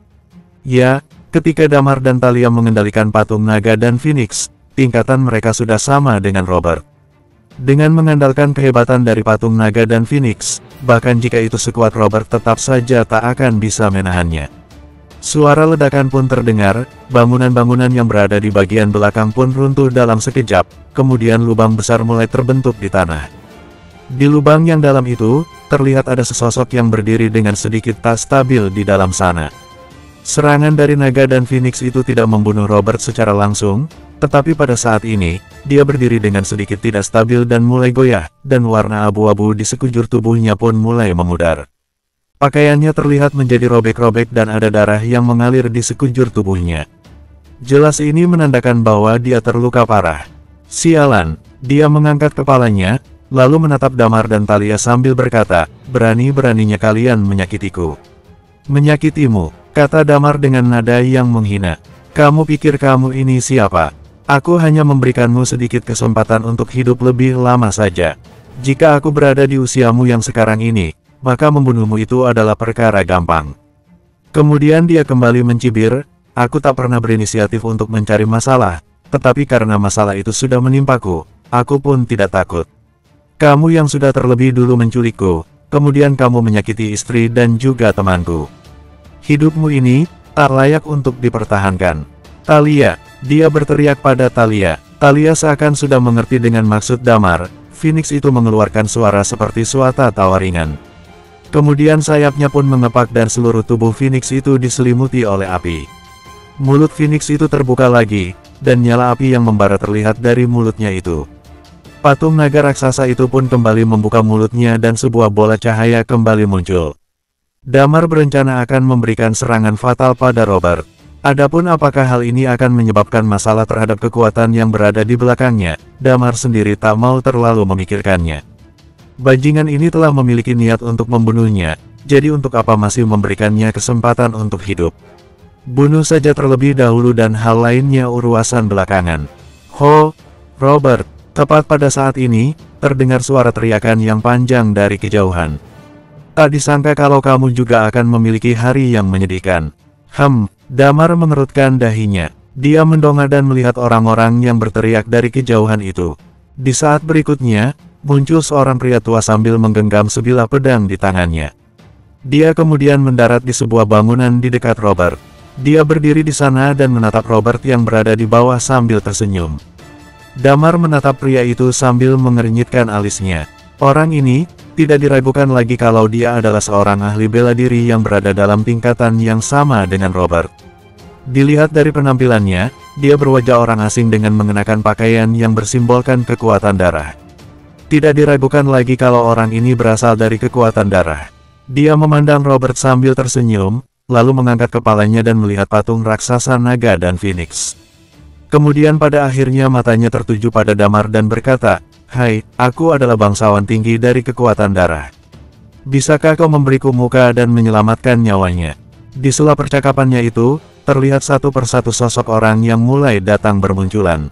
Ya, ketika Damar dan Thalia mengendalikan patung naga dan Phoenix, tingkatan mereka sudah sama dengan Robert. Dengan mengandalkan kehebatan dari patung naga dan Phoenix, bahkan jika itu sekuat Robert tetap saja tak akan bisa menahannya. Suara ledakan pun terdengar, bangunan-bangunan yang berada di bagian belakang pun runtuh dalam sekejap, kemudian lubang besar mulai terbentuk di tanah. Di lubang yang dalam itu, terlihat ada sesosok yang berdiri dengan sedikit tak stabil di dalam sana. Serangan dari naga dan Phoenix itu tidak membunuh Robert secara langsung, tetapi pada saat ini, dia berdiri dengan sedikit tidak stabil dan mulai goyah, dan warna abu-abu di sekujur tubuhnya pun mulai memudar. Pakaiannya terlihat menjadi robek-robek dan ada darah yang mengalir di sekujur tubuhnya. Jelas ini menandakan bahwa dia terluka parah. Sialan, dia mengangkat kepalanya, lalu menatap Damar dan Thalia sambil berkata, "Berani-beraninya kalian menyakitiku." "Menyakitimu," kata Damar dengan nada yang menghina. "Kamu pikir kamu ini siapa? Aku hanya memberikanmu sedikit kesempatan untuk hidup lebih lama saja. Jika aku berada di usiamu yang sekarang ini, maka membunuhmu itu adalah perkara gampang." Kemudian dia kembali mencibir, "Aku tak pernah berinisiatif untuk mencari masalah, tetapi karena masalah itu sudah menimpaku, aku pun tidak takut. Kamu yang sudah terlebih dulu menculikku, kemudian kamu menyakiti istri dan juga temanku. Hidupmu ini tak layak untuk dipertahankan." "Thalia!" dia berteriak pada Thalia. Thalia seakan sudah mengerti dengan maksud Damar. Phoenix itu mengeluarkan suara seperti suara tawa ringan. Kemudian sayapnya pun mengepak dan seluruh tubuh Phoenix itu diselimuti oleh api. Mulut Phoenix itu terbuka lagi, dan nyala api yang membara terlihat dari mulutnya itu. Patung naga raksasa itu pun kembali membuka mulutnya dan sebuah bola cahaya kembali muncul. Damar berencana akan memberikan serangan fatal pada Robert. Adapun apakah hal ini akan menyebabkan masalah terhadap kekuatan yang berada di belakangnya, Damar sendiri tak mau terlalu memikirkannya. Bajingan ini telah memiliki niat untuk membunuhnya, jadi untuk apa masih memberikannya kesempatan untuk hidup? Bunuh saja terlebih dahulu dan hal lainnya urusan belakangan. "Ho, Robert!" Tepat pada saat ini, terdengar suara teriakan yang panjang dari kejauhan. "Tak disangka kalau kamu juga akan memiliki hari yang menyedihkan." Damar mengerutkan dahinya. Dia mendongak dan melihat orang-orang yang berteriak dari kejauhan itu. Di saat berikutnya, muncul seorang pria tua sambil menggenggam sebilah pedang di tangannya. Dia kemudian mendarat di sebuah bangunan di dekat Robert. Dia berdiri di sana dan menatap Robert yang berada di bawah sambil tersenyum. Damar menatap pria itu sambil mengernyitkan alisnya. Orang ini tidak diragukan lagi kalau dia adalah seorang ahli bela diri yang berada dalam tingkatan yang sama dengan Robert. Dilihat dari penampilannya, dia berwajah orang asing dengan mengenakan pakaian yang bersimbolkan kekuatan darah. Tidak diragukan lagi kalau orang ini berasal dari kekuatan darah. Dia memandang Robert sambil tersenyum, lalu mengangkat kepalanya dan melihat patung raksasa naga dan Phoenix. Kemudian pada akhirnya matanya tertuju pada Damar dan berkata, "Hai, aku adalah bangsawan tinggi dari kekuatan darah. Bisakah kau memberiku muka dan menyelamatkan nyawanya?" Di sela percakapannya itu, terlihat satu persatu sosok orang yang mulai datang bermunculan.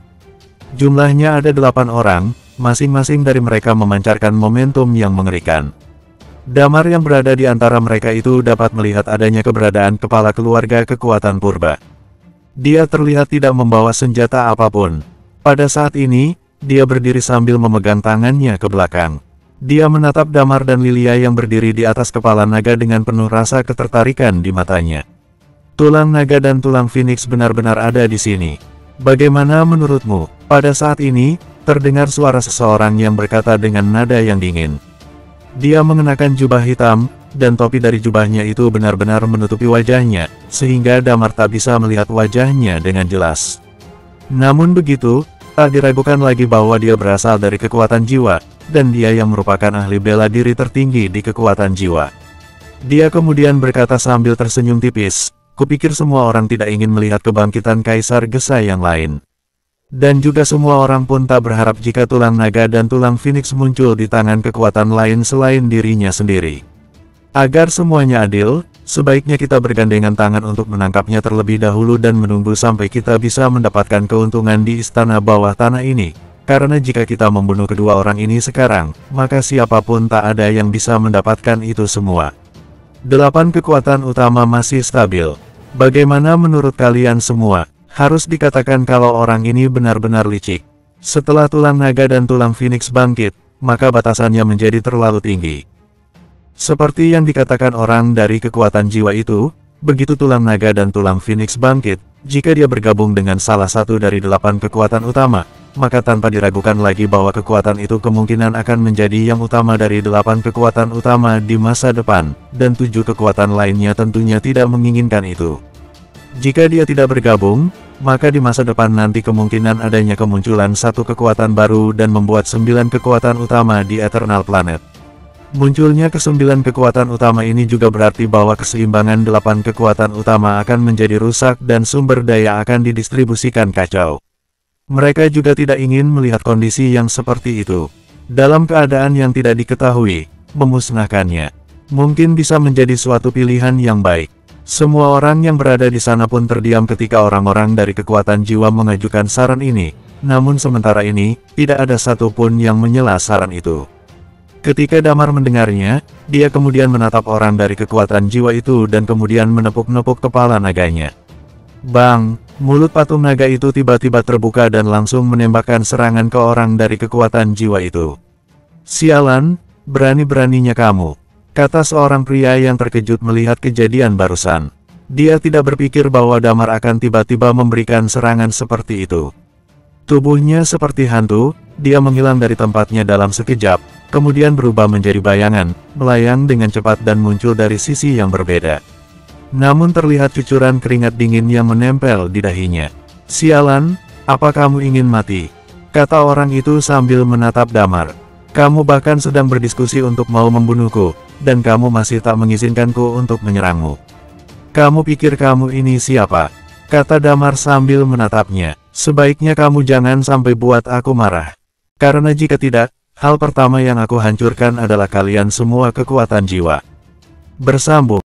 Jumlahnya ada 8 orang, masing-masing dari mereka memancarkan momentum yang mengerikan. Damar yang berada di antara mereka itu dapat melihat adanya keberadaan kepala keluarga kekuatan purba. Dia terlihat tidak membawa senjata apapun. Pada saat ini, dia berdiri sambil memegang tangannya ke belakang. Dia menatap Damar dan Lilia yang berdiri di atas kepala naga dengan penuh rasa ketertarikan di matanya. Tulang naga dan tulang Phoenix benar-benar ada di sini. Bagaimana menurutmu? Pada saat ini, terdengar suara seseorang yang berkata dengan nada yang dingin. Dia mengenakan jubah hitam, dan topi dari jubahnya itu benar-benar menutupi wajahnya, sehingga Damar tak bisa melihat wajahnya dengan jelas. Namun begitu, tak diragukan lagi bahwa dia berasal dari kekuatan jiwa, dan dia yang merupakan ahli bela diri tertinggi di kekuatan jiwa. Dia kemudian berkata sambil tersenyum tipis, "Kupikir semua orang tidak ingin melihat kebangkitan Kaisar Gesai yang lain. Dan juga semua orang pun tak berharap jika tulang naga dan tulang Phoenix muncul di tangan kekuatan lain selain dirinya sendiri. Agar semuanya adil, sebaiknya kita bergandengan tangan untuk menangkapnya terlebih dahulu dan menunggu sampai kita bisa mendapatkan keuntungan di istana bawah tanah ini. Karena jika kita membunuh kedua orang ini sekarang, maka siapapun tak ada yang bisa mendapatkan itu semua." 8 kekuatan utama masih stabil. Bagaimana menurut kalian semua? Harus dikatakan kalau orang ini benar-benar licik. Setelah tulang naga dan tulang Phoenix bangkit, maka batasannya menjadi terlalu tinggi. Seperti yang dikatakan orang dari kekuatan jiwa itu, begitu tulang naga dan tulang Phoenix bangkit, jika dia bergabung dengan salah satu dari 8 kekuatan utama, maka tanpa diragukan lagi bahwa kekuatan itu kemungkinan akan menjadi yang utama dari 8 kekuatan utama di masa depan, dan 7 kekuatan lainnya tentunya tidak menginginkan itu. Jika dia tidak bergabung, maka di masa depan nanti kemungkinan adanya kemunculan satu kekuatan baru dan membuat 9 kekuatan utama di Eternal Planet. Munculnya ke-9 kekuatan utama ini juga berarti bahwa keseimbangan 8 kekuatan utama akan menjadi rusak dan sumber daya akan didistribusikan kacau. Mereka juga tidak ingin melihat kondisi yang seperti itu. Dalam keadaan yang tidak diketahui, memusnahkannya mungkin bisa menjadi suatu pilihan yang baik. Semua orang yang berada di sana pun terdiam ketika orang-orang dari kekuatan jiwa mengajukan saran ini. Namun sementara ini, tidak ada satupun yang menyela saran itu. Ketika Damar mendengarnya, dia kemudian menatap orang dari kekuatan jiwa itu dan kemudian menepuk-nepuk kepala naganya. Bang! Mulut patung naga itu tiba-tiba terbuka dan langsung menembakkan serangan ke orang dari kekuatan jiwa itu. "Sialan, berani-beraninya kamu," kata seorang pria yang terkejut melihat kejadian barusan. Dia tidak berpikir bahwa Damar akan tiba-tiba memberikan serangan seperti itu. Tubuhnya seperti hantu, dia menghilang dari tempatnya dalam sekejap, kemudian berubah menjadi bayangan, melayang dengan cepat dan muncul dari sisi yang berbeda. Namun terlihat cucuran keringat dingin yang menempel di dahinya. "Sialan, apa kamu ingin mati?" kata orang itu sambil menatap Damar. "Kamu bahkan sedang berdiskusi untuk mau membunuhku, dan kamu masih tak mengizinkanku untuk menyerangmu. Kamu pikir kamu ini siapa?" kata Damar sambil menatapnya. "Sebaiknya kamu jangan sampai buat aku marah. Karena jika tidak, hal pertama yang aku hancurkan adalah kalian semua kekuatan jiwa." Bersambung.